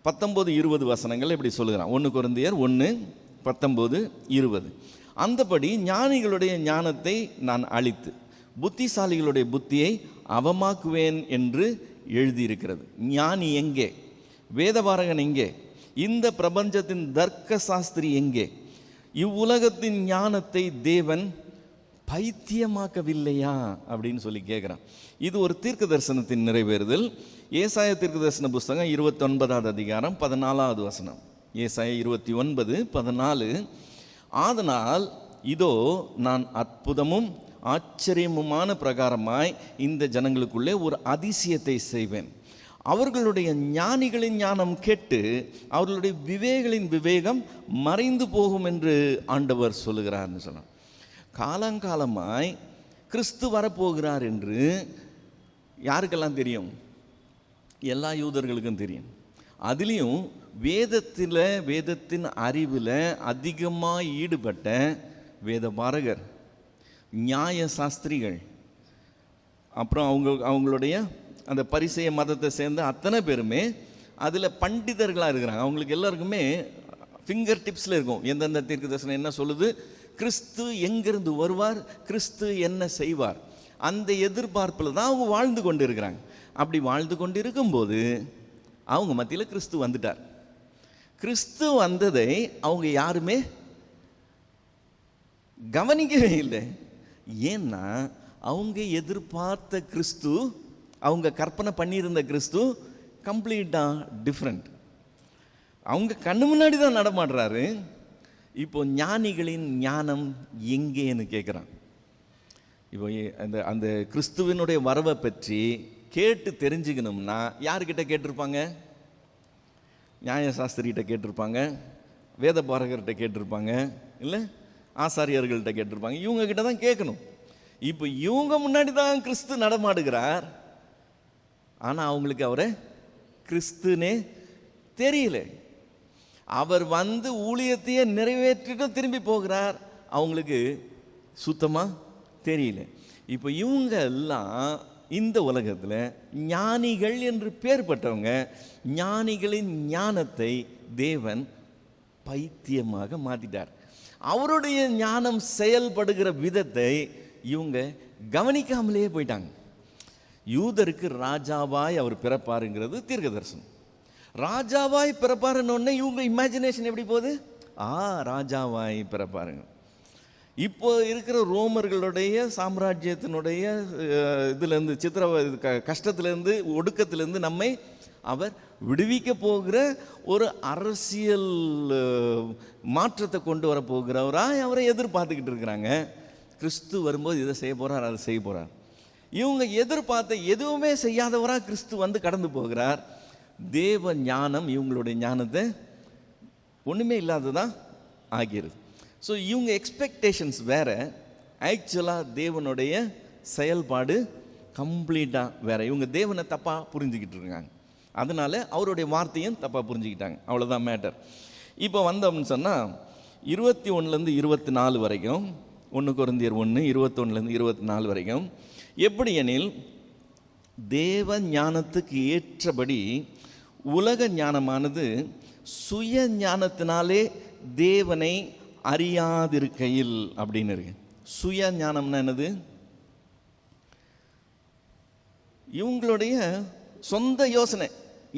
19-20 வசனங்கள் இப்படி சொல்லுகிறான். 1 கொரிந்தியர் 1:19-20. அந்தபடி ஞானிகளுடைய ஞானத்தை நான் அழித்து புத்திசாலிகளுடைய புத்தியை அவமாக்குவேன் என்று எழுதியிருக்கிறது. ஞானி எங்கே? வேதபாரகன் எங்கே? இந்த பிரபஞ்சத்தின் தர்க்க சாஸ்திரி எங்கே? இவ்வுலகத்தின் ஞானத்தை தேவன் பைத்தியமாக்கவில்லையா அப்படின்னு சொல்லி கேட்குறான். இது ஒரு தீர்க்க தரிசனத்தின் நிறைவேறுதல். ஏசாயா தீர்க்க தரிசன புஸ்தகம் 29ஆவது அதிகாரம் 14ஆவது வசனம். ஏசாயா 29:14. ஆதலால் இதோ நான் அற்புதமும் ஆச்சரியமுமான பிரகாரமாய் இந்த ஜனங்களுக்குள்ளே ஒரு அதிசயத்தை செய்வேன். அவர்களுடைய ஞானிகளின் ஞானம் கெட்டு அவர்களுடைய விவேகம் மறைந்து போகும் என்று ஆண்டவர் சொல்லுகிறார்னு சொன்னார். காலங்காலமாய் கிறிஸ்து வரப்போகிறார் என்று யாருக்கெல்லாம் தெரியும்? எல்லா யூதர்களுக்கும் தெரியும். அதுலேயும் வேதத்தின் அறிவில் அதிகமாக ஈடுபட்ட வேதபாரகர், நியாய சாஸ்திரிகள், அப்புறம் அவங்களுடைய அந்த பரிசேய மதத்தை சேர்ந்த அத்தனை பேருமே அதில் பண்டிதர்களாக இருக்கிறாங்க. அவங்களுக்கு எல்லாருக்குமே ஃபிங்கர் டிப்ஸில் இருக்கும் எந்தெந்த தீர்க்க தரிசனம் என்ன சொல்லுது, கிறிஸ்து எங்கிருந்து வருவார், கிறிஸ்து என்ன செய்வார், அந்த எதிர்பார்ப்பில் தான் அவங்க வாழ்ந்து கொண்டு இருக்கிறாங்க. அப்படி வாழ்ந்து கொண்டு இருக்கும்போது அவங்க மத்தியில் கிறிஸ்து வந்துட்டார். கிறிஸ்து வந்ததை அவங்க யாருமே கவனிக்கவே இல்லை. ஏன்னா அவங்க எதிர்பார்த்த கிறிஸ்து, அவங்க கற்பனை பண்ணியிருந்த கிறிஸ்து கம்ப்ளீட்டாக டிஃப்ரெண்ட். அவங்க கண்ணு முன்னாடி தான் நடமாடுறாரு. இப்போ ஞானிகளின் ஞானம் எங்கேன்னு கேட்குறான். இப்போ அந்த கிறிஸ்துவனுடைய வரவை பற்றி கேட்டு தெரிஞ்சுக்கணும்னா யார்கிட்ட கேட்டிருப்பாங்க? நியாயசாஸ்திரிகிட்ட கேட்டிருப்பாங்க, வேத பாரகர்கிட்ட கேட்டிருப்பாங்க, இல்லை ஆசாரியர்கள்ட்ட கேட்டிருப்பாங்க. இவங்க கிட்ட தான் கேட்கணும். இப்போ இவங்க முன்னாடி தான் கிறிஸ்து நடமாடுகிறார். ஆனால் அவங்களுக்கு அவரை கிறிஸ்துனே தெரியல. அவர் வந்து ஊழியத்தையே நிறைவேற்றிட்டு திரும்பி போகிறார், அவங்களுக்கு சுத்தமாக தெரியல. இப்போ இவங்க எல்லாம் இந்த உலகத்தில் ஞானிகள் என்று பேர் பெற்றவங்க. ஞானிகளின் ஞானத்தை தேவன் பைத்தியமாக மாற்றிட்டார். அவருடைய ஞானம் செயல்படுகிற விதத்தை இவங்க கவனிக்காமலேயே போயிட்டாங்க. யூதருக்கு ராஜாவாய் அவர் பிறப்பாருங்கிறது தீர்க்க தரிசனம். ராஜாவாய் பிறப்பாருன்னு இவங்க இமேஜினேஷன் எப்படி போகுது? ராஜாவாய் பிறப்பாருங்க. இப்போ இருக்கிற ரோமர்களுடைய சாம்ராஜ்யத்தினுடைய இதுலேருந்து கஷ்டத்திலேருந்து ஒடுக்கத்திலேருந்து நம்மை அவர் விடுவிக்க போகிற ஒரு அரசியல் மாற்றத்தை கொண்டு வர போகிறவராய் அவரை எதிர்பார்த்துக்கிட்டு இருக்கிறாங்க. கிறிஸ்து வரும்போது இதை செய்ய போகிறார், அதை செய்ய போகிறார். இவங்க எதிர்பார்த்த எதுவுமே செய்யாதவராக கிறிஸ்து வந்து கடந்து போகிறார். தேவ ஞானம் இவங்களுடைய ஞானத்தை ஒன்றுமே இல்லாததான் ஆகிறது. ஸோ இவங்க எக்ஸ்பெக்டேஷன்ஸ் வேறு, ஆக்சுவலாக தேவனுடைய செயல்பாடு கம்ப்ளீட்டாக வேறு. இவங்க தேவனை தப்பாக புரிஞ்சுக்கிட்டு இருக்காங்க. அதனால் அவருடைய வார்த்தையும் தப்பாக புரிஞ்சுக்கிட்டாங்க. அவ்வளோதான் மேட்டர். இப்போ வந்தோம்னு சொன்னால் 21 24 வரைக்கும், 1 கொரிந்தியர் 1 21 24 வரைக்கும், எப்படி எனில் தேவ ஞானத்துக்கு ஏற்றபடி உலக ஞானமானது சுய ஞானத்தினாலே தேவனை அறியாதிருக்கையில் அப்படின்னு இருக்கு. சுய ஞானம்னா என்னது? இவங்களுடைய சொந்த யோசனை,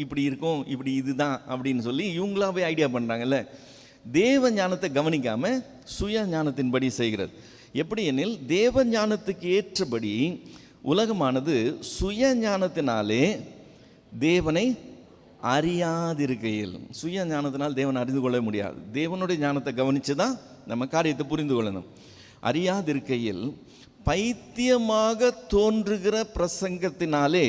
இப்படி இருக்கும், இப்படி இதுதான் அப்படின்னு சொல்லி இவங்களாவே ஐடியா பண்ணுறாங்கல்ல. தேவ ஞானத்தை கவனிக்காம சுய ஞானத்தின்படி செய்கிறது. எப்படி எனில் தேவ ஞானத்துக்கு ஏற்றபடி உலகமானது சுய ஞானத்தினாலே தேவனை அறியாதிருக்கையில். சுய ஞானத்தினால் தேவனை அறிந்து கொள்ள முடியாது. தேவனுடைய ஞானத்தை கவனித்து தான் நம்ம காரியத்தை புரிந்து கொள்ளணும். அறியாதிருக்கையில் பைத்தியமாக தோன்றுகிற பிரசங்கத்தினாலே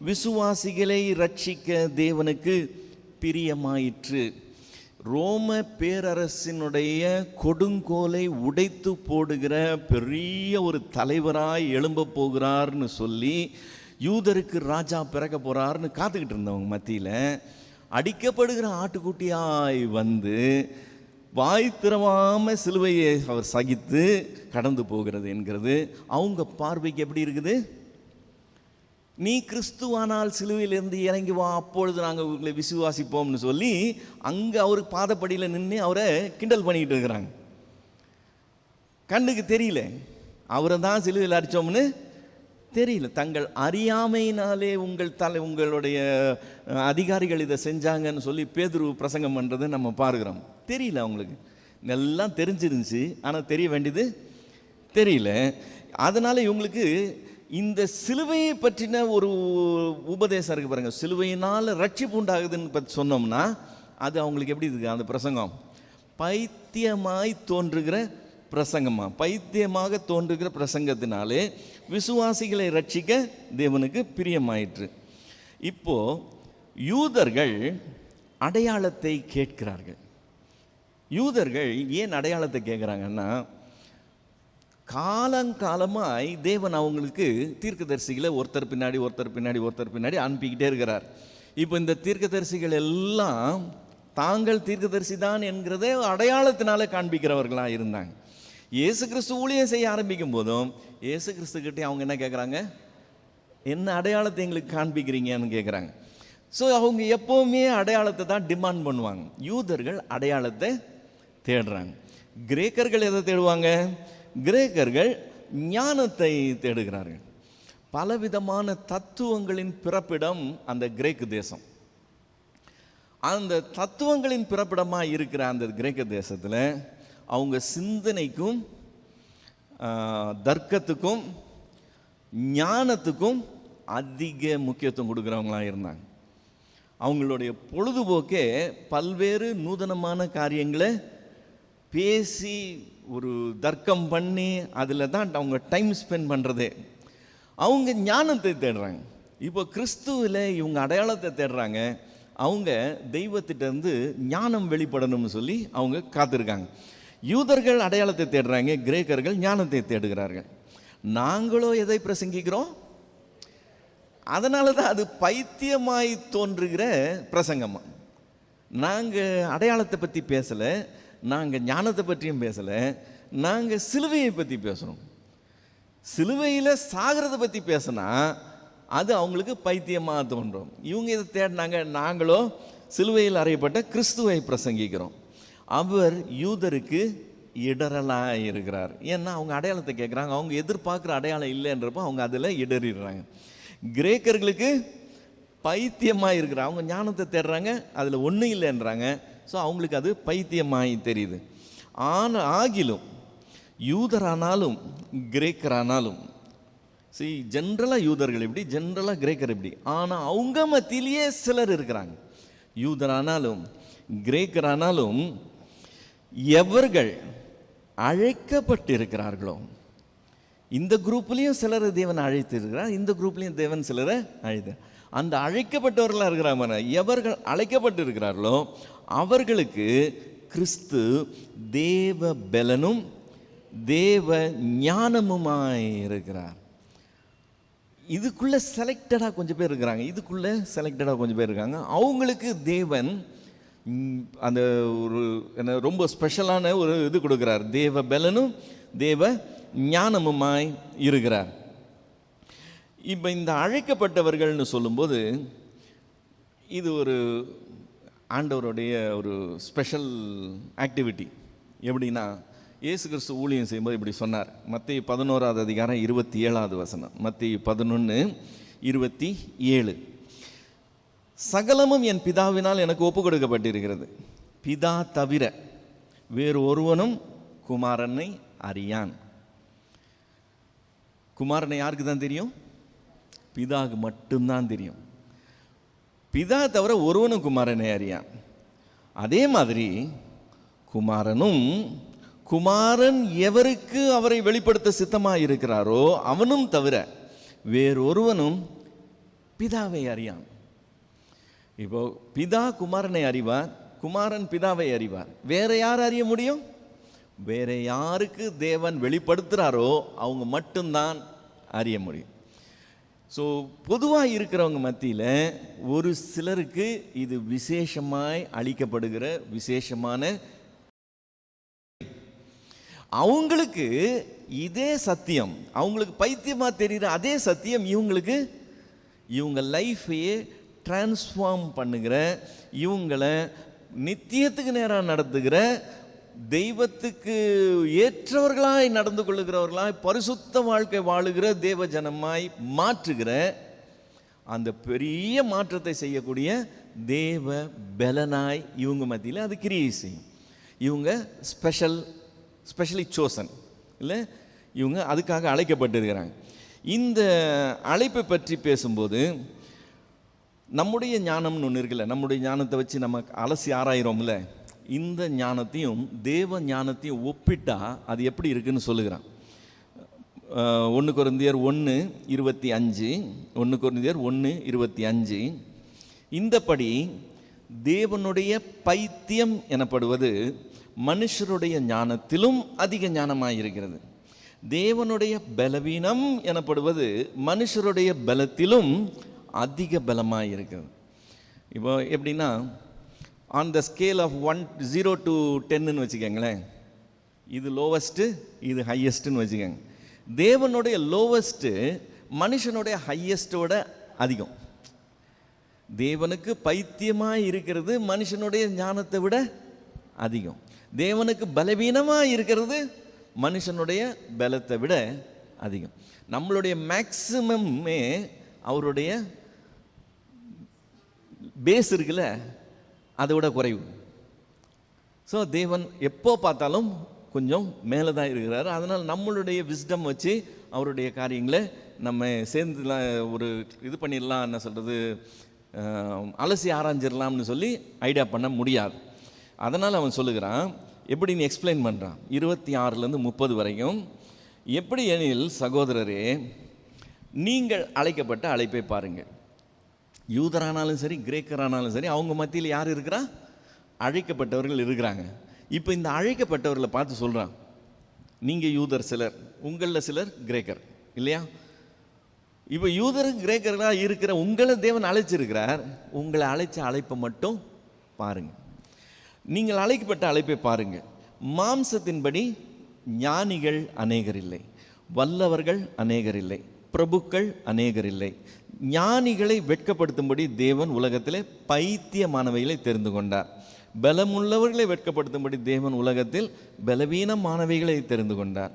விசுவாசிகளை ரட்சிக்க தேவனுக்கு பிரியமாயிற்று. ரோம பேரரசினுடைய கொடுங்கோலை உடைத்து போடுகிற பெரிய ஒரு தலைவராய் எழும்ப போகிறார்னு சொல்லி யூதருக்கு ராஜா பிறக்க போகிறார்னு காத்துக்கிட்டு இருந்தவங்க மத்தியில் அடிக்கப்படுகிற ஆட்டுக்குட்டியாய் வந்து வாய் திறவாமல் சிலுவையை அவர் சகித்து கடந்து போகிறது என்கிறது அவங்க பார்வைக்கு எப்படி இருக்குது? நீ கிறிஸ்துவானால் சிலுவையிலிருந்து இறங்கி வா, அப்பொழுது நாங்கள் உங்களை விசுவாசிப்போம்னு சொல்லி அங்கே அவருக்கு பாதப்படியில் நின்று அவரை கிண்டல் பண்ணிக்கிட்டு இருக்கிறாங்க. கண்ணுக்கு தெரியல அவரை தான் சிலுவையில் அடித்தோம்னு தெரியல. தங்கள் அறியாமையினாலே உங்களுடைய அதிகாரிகள் இதை செஞ்சாங்கன்னு சொல்லி பேதுரு பிரசங்கம் பண்ணுறதை நம்ம பார்க்குறோம். தெரியல, அவங்களுக்கு எல்லாம் தெரிஞ்சிருந்துச்சு, ஆனால் தெரிய வேண்டியது தெரியல. அதனால் இவங்களுக்கு இந்த சிலுவையை பற்றின ஒரு உபதேசம் இருக்குது பாருங்க. சிலுவையினால் ரட்சிப்பு உண்டாகுதுன்னு பற்றி சொன்னோம்னா அது அவங்களுக்கு எப்படி இருக்குது? அந்த பிரசங்கம் பைத்தியமாய் தோன்றுகிற பிரசங்கமாக, பைத்தியமாக தோன்றுகிற பிரசங்கத்தினாலே விசுவாசிகளை ரட்சிக்க தேவனுக்கு பிரியமாயிற்று. இப்போ யூதர்கள் அடையாளத்தை கேட்கிறார்கள். யூதர்கள் ஏன் அடையாளத்தை கேட்குறாங்கன்னா, காலங்காலமாய் தேவன் அவங்களுக்கு தீர்க்கதரிசிகளை ஒருத்தர் பின்னாடி அனுப்பிக்கிட்டே இருக்கிறார். இப்போ இந்த தீர்க்கதரிசிகள் எல்லாம் தாங்கள் தீர்க்கதரிசி தான் என்கிறதே அடையாளத்தினால காண்பிக்கிறவர்களாக இருந்தாங்க. இயேசு கிறிஸ்து ஊழியம் செய்ய ஆரம்பிக்கும் போதும் இயேசு கிறிஸ்துக்கிட்டே அவங்க என்ன கேட்குறாங்க, என்ன அடையாளத்தை எங்களுக்கு காண்பிக்கிறீங்கன்னு கேட்குறாங்க. ஸோ அவங்க எப்போவுமே அடையாளத்தை தான் டிமாண்ட் பண்ணுவாங்க. யூதர்கள் அடையாளத்தை தேடுறாங்க. கிரேக்கர்கள் எதை தேடுவாங்க? கிரேக்கர்கள் ஞானத்தை தேடுகிறார்கள். பலவிதமான தத்துவங்களின் பிறப்பிடம் அந்த கிரேக்கு தேசம். அந்த தத்துவங்களின் பிறப்பிடமாக இருக்கிற அந்த கிரேக்க தேசத்தில் அவங்க சிந்தனைக்கும் தர்க்கத்துக்கும் ஞானத்துக்கும் அதிக முக்கியத்துவம் கொடுக்குறவங்களாக இருந்தாங்க. அவங்களுடைய பொழுதுபோக்கே பல்வேறு நூதனமான காரியங்களை பேசி ஒரு தர்க்கம் பண்ணி அதில் தான் அவங்க டைம் ஸ்பெண்ட் பண்ணுறதே. அவங்க ஞானத்தை தேடுறாங்க. இப்போ கிறிஸ்துவில் இவங்க அடையாளத்தை தேடுறாங்க. அவங்க தெய்வத்திட்டேருந்து ஞானம் வெளிப்படணும்னு சொல்லி அவங்க காத்திருக்காங்க. யூதர்கள் அடையாளத்தை தேடுறாங்க, கிரேக்கர்கள் ஞானத்தை தேடுகிறார்கள். நாங்களோ எதை பிரசங்கிக்கிறோம்? அதனால தான் அது பைத்தியமாய் தோன்றுகிற பிரசங்கமா. நாங்கள் அடையாளத்தை பற்றி பேசலை, நாங்கள் ஞானத்தை பற்றியும் பேசலை, நாங்கள் சிலுவையை பற்றி பேசுகிறோம். சிலுவையில் சாகிறத பற்றி பேசினா அது அவங்களுக்கு பைத்தியமாக தோன்றும். இவங்க இதை தேடினாங்க. நாங்களோ சிலுவையில் அறையப்பட்ட கிறிஸ்துவை பிரசங்கிக்கிறோம். அவர் யூதருக்கு இடரலாக இருக்கிறார். ஏன்னா அவங்க அடையாளத்தை கேட்குறாங்க. அவங்க எதிர்பார்க்குற அடையாளம் இல்லைன்றப்போ அவங்க அதில் இடறிடுறாங்க. கிரேக்கர்களுக்கு பைத்தியமாக இருக்கிறாங்க. அவங்க ஞானத்தை தேடுறாங்க, அதில் ஒன்றும் இல்லைன்றாங்க. ஸோ அவங்களுக்கு அது பைத்தியமாகி தெரியுது. ஆகிலும் யூதரானாலும் கிரேக்கரானாலும், சரி, ஜென்ரலாக யூதர்கள் எப்படி, ஜென்ரலாக கிரேக்கர் எப்படி, ஆனால் அவங்க மத்தியிலேயே சிலர் இருக்கிறாங்க. யூதரானாலும் கிரேக்கரானாலும் எவர்கள் அழைக்கப்பட்டிருக்கிறார்களோ, இந்த குரூப்லேயும் சிலரை தேவன் அழைத்திருக்கிறார், இந்த குரூப்லேயும் தேவன் சிலரை அழைத்து, அந்த அழைக்கப்பட்டவர்களாக இருக்கிறாங்க. எவர்கள் அழைக்கப்பட்டிருக்கிறார்களோ அவர்களுக்கு கிறிஸ்து தேவ பலனும் தேவ ஞானமுமாய் இருக்கிறார். இதுக்குள்ளே செலக்டடாக கொஞ்சம் பேர் இருக்கிறாங்க. இதுக்குள்ளே செலக்டடாக கொஞ்சம் பேர் இருக்காங்க. அவங்களுக்கு தேவன் அந்த ஒரு என்ன ரொம்ப ஸ்பெஷலான ஒரு இது கொடுக்குறார். தேவ பலனும் தேவ ஞானமுமாய் இருக்கிறார். இப்போ இந்த அழைக்கப்பட்டவர்கள்னு சொல்லும்போது இது ஒரு ஆண்டவருடைய ஒரு ஸ்பெஷல் ஆக்டிவிட்டி. எப்படின்னா, இயேசு கிறிஸ்து ஊழியம் செய்யும்போது இப்படி சொன்னார். மத்தேயு 11வது அதிகாரம் 27வது வசனம். மத்தேயு 11:27. சகலமும் என் பிதாவினால் எனக்கு ஒப்பு கொடுக்கப்பட்டிருக்கிறது. பிதா தவிர வேறு ஒருவனும் குமாரனை அறியான். குமாரனை யாருக்கு தான் தெரியும்? பிதாவுக்கு மட்டும்தான் தெரியும். பிதா தவிர ஒருவனும் குமாரனை அறியான். அதே மாதிரி குமாரன் எவருக்கு அவரை வெளிப்படுத்த சித்தமாக இருக்கிறாரோ அவனும் தவிர வேறொருவனும் பிதாவை அறியான். இப்போ பிதா குமாரனை அறிவார், குமாரன் பிதாவை அறிவார். வேற யார் அறிய முடியும்? வேற யாருக்கு தேவன் வெளிப்படுத்துகிறாரோ அவங்க மட்டும்தான் அறிய முடியும். ஸோ பொதுவாக இருக்கிறவங்க மத்தியில் ஒரு சிலருக்கு இது விசேஷமாய் அளிக்கப்படுகிற விசேஷமான, அவங்களுக்கு இதே சத்தியம், அவங்களுக்கு பைத்தியமாக தெரிகிற அதே சத்தியம் இவங்க லைஃபையே டிரான்ஸ்ஃபார்ம் பண்ணுகிற, இவங்களை நித்தியத்துக்கு நேராக நடத்துகிற, தெய்வத்துக்கு ஏற்றவர்களாய் நடந்து கொள்ளுகிறவர்களாய் பரிசுத்த வாழ்க்கை வாழுகிற தேவ ஜனமாய் மாற்றுகிற, அந்த பெரிய மாற்றத்தை செய்யக்கூடிய தேவ பலனாய் இவங்க மத்தியில் அது கிரியை செய்யும். இவங்க ஸ்பெஷலி சோசன் இல்லை, இவங்க அதுக்காக அழைக்கப்பட்டிருக்கிறாங்க. இந்த அழைப்பை பற்றி பேசும்போது நம்முடைய ஞானம்னு ஒன்று இருக்குல்ல, நம்முடைய ஞானத்தை வச்சு நம்ம அலசி ஆராயிரோம்ல, இந்த ஞானத்தையும் தேவ ஞானத்தையும் ஒப்பிட்டா அது எப்படி இருக்குன்னு சொல்லுகிறான். 1 கொரிந்தியர் 1:25, 1 கொரிந்தியர் 1:25, இந்தபடி தேவனுடைய பைத்தியம் எனப்படுவது மனுஷருடைய ஞானத்திலும் அதிக ஞானமாயிருக்கிறது, தேவனுடைய பலவீனம் எனப்படுவது மனுஷருடைய பலத்திலும் அதிக பலமாயிருக்கிறது. இப்போ எப்படின்னா, on the scale of 0 to 10ன்னு வச்சுக்கோங்களேன், இது லோவஸ்ட்டு, இது ஹையஸ்ட்டுன்னு வச்சுக்கோங்க. தேவனுடைய லோவஸ்ட்டு மனுஷனுடைய ஹையஸ்ட்டோட அதிகம். தேவனுக்கு பைத்தியமாக இருக்கிறது மனுஷனுடைய ஞானத்தை விட அதிகம். தேவனுக்கு பலவீனமாக இருக்கிறது மனுஷனுடைய பலத்தை விட அதிகம். நம்மளுடைய மேக்சிமமே அவருடைய பேஸ் இருக்குல்ல, அதை விட குறைவு. ஸோ தேவன் எப்போ பார்த்தாலும் கொஞ்சம் மேலே தான் இருக்கிறார். அதனால் நம்மளுடைய விஸ்டம் வச்சு அவருடைய காரியங்களை நம்ம சேர்ந்துலாம் ஒரு இது பண்ணிடலாம், என்ன சொல்கிறது, அலசி ஆராய்ஞ்சிடலாம்னு சொல்லி ஐடியா பண்ண முடியாது. அதனால் அவன் சொல்லுகிறான், எப்படி நீ எக்ஸ்பிளைன் பண்ணுறான் 26 30 வரைக்கும். எப்படி எனில் சகோதரரே, நீங்கள் அழைக்கப்பட்ட அழைப்பை பாருங்கள். யூதரானாலும் சரி, கிரேக்கரானாலும் சரி, அவங்க மத்தியில் யார் இருக்கிறா? அழைக்கப்பட்டவர்கள் இருக்கிறாங்க. இப்போ இந்த அழைக்கப்பட்டவர்களை பார்த்து சொல்கிறான், நீங்கள் யூதர் சிலர், உங்களில் சிலர் கிரேக்கர் இல்லையா? இப்போ யூதர் கிரேக்கர்களாக இருக்கிற உங்களை தேவன் அழைச்சிருக்கிறார். உங்களை அழைச்ச அழைப்பை மட்டும் பாருங்கள். நீங்கள் அழைக்கப்பட்ட அழைப்பை பாருங்கள். மாம்சத்தின்படி ஞானிகள் அநேகர் இல்லை, வல்லவர்கள் அநேகர் இல்லை, பிரபுக்கள் அநேகர் இல்லை. ஞானிகளை வெட்கப்படுத்தும்படி தேவன் உலகத்திலே பைத்தியமானவைகளை தெரிந்து கொண்டார். பலமுள்ளவர்களை வெட்கப்படுத்தும்படி தேவன் உலகத்தில் பலவீனமானவைகளை தெரிந்து கொண்டார்.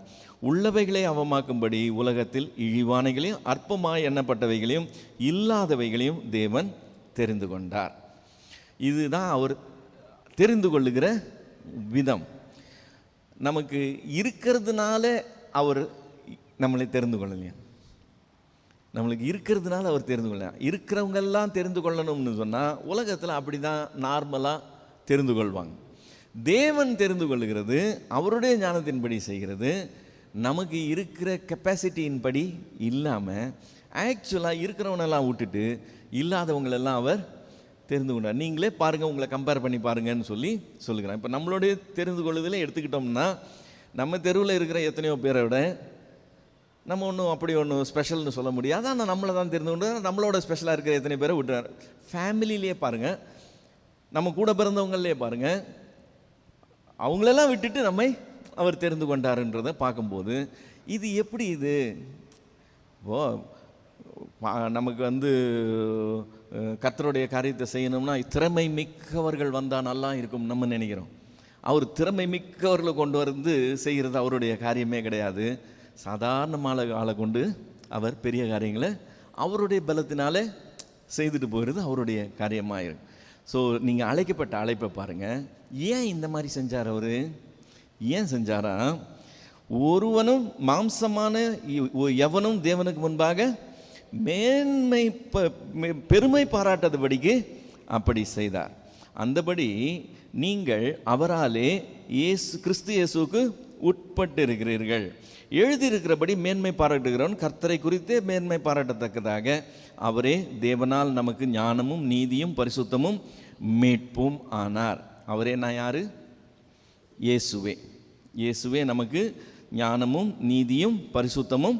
உள்ளவைகளை அவமாக்கும்படி உலகத்தில் இழிவானைகளையும் அற்பமாய் எண்ணப்பட்டவைகளையும் இல்லாதவைகளையும் தேவன் தெரிந்து கொண்டார். இதுதான் அவர் தெரிந்து கொள்ளுகிற விதம். நமக்கு இருக்கிறதுனால அவர் நம்மளை தெரிந்து கொள்ளலையா? நம்மளுக்கு இருக்கிறதுனால அவர் தெரிந்து கொள்ளலாம். இருக்கிறவங்கெல்லாம் தெரிந்து கொள்ளணும்னு சொன்னால் உலகத்தில் அப்படி தான் நார்மலாக தெரிந்து கொள்வாங்க. தேவன் தெரிந்து கொள்ளுகிறது அவருடைய ஞானத்தின்படி செய்கிறது. நமக்கு இருக்கிற கெப்பாசிட்டியின்படி இல்லாமல் ஆக்சுவலாக இருக்கிறவனெல்லாம் விட்டுட்டு இல்லாதவங்களெல்லாம் அவர் தெரிந்து கொண்டார். நீங்களே பாருங்கள், உங்களை கம்பேர் பண்ணி பாருங்கன்னு சொல்லி சொல்லுகிறேன். இப்போ நம்மளுடைய தெரிந்து கொள்ளுதலே எடுத்துக்கிட்டோம்னா, நம்ம தெருவில் இருக்கிற எத்தனையோ பேரை விட நம்ம ஒன்றும் அப்படி ஒன்றும் ஸ்பெஷல்னு சொல்ல முடியாது. ஆனால் நம்மளை தான் தெரிந்து கொண்டு நம்மளோட ஸ்பெஷலாக இருக்கிற எத்தனை பேரை விட்டுறாரு. ஃபேமிலியிலே பாருங்கள், நம்ம கூட பிறந்தவங்களே பாருங்கள், அவங்களெல்லாம் விட்டுட்டு நம்மை அவர் தெரிந்து கொண்டாருன்றதை பார்க்கும்போது இது எப்படி இது? நமக்கு கர்த்தருடைய காரியத்தை செய்யணும்னா திறமை மிக்கவர்கள் வந்தால் நல்லா இருக்கும் நம்ம நினைக்கிறோம். அவர் திறமை மிக்கவர்களை கொண்டு வந்து செய்கிறது அவருடைய காரியமே கிடையாது. சாதாரணமான ஆளை கொண்டு அவர் பெரிய காரியங்களை அவருடைய பலத்தினாலே செய்துட்டு போகிறது அவருடைய காரியமாயிருக்கு. ஸோ நீங்கள் அழைக்கப்பட்ட அழைப்பை பாருங்கள். ஏன் இந்த மாதிரி செஞ்சார் அவர்? ஏன் செஞ்சாரா? ஒருவனும் மாம்சமான எவனும் தேவனுக்கு முன்பாக பெருமை பாராட்டாதபடிக்கு அப்படி செய்தார். அந்தபடி நீங்கள் அவராலே கிறிஸ்து இயேசுவுக்கு உட்பட்டு இருக்கிறீர்கள். எழுதியிருக்கிறபடி மேன்மை பாராட்டுகிறவன் கர்த்தரை குறித்தே மேன்மை பாராட்டத்தக்கதாக அவரே தேவனால் நமக்கு ஞானமும் நீதியும் பரிசுத்தமும் மீட்பும் ஆனார். அவரே நான் யாரு? இயேசுவே. இயேசுவே நமக்கு ஞானமும் நீதியும் பரிசுத்தமும்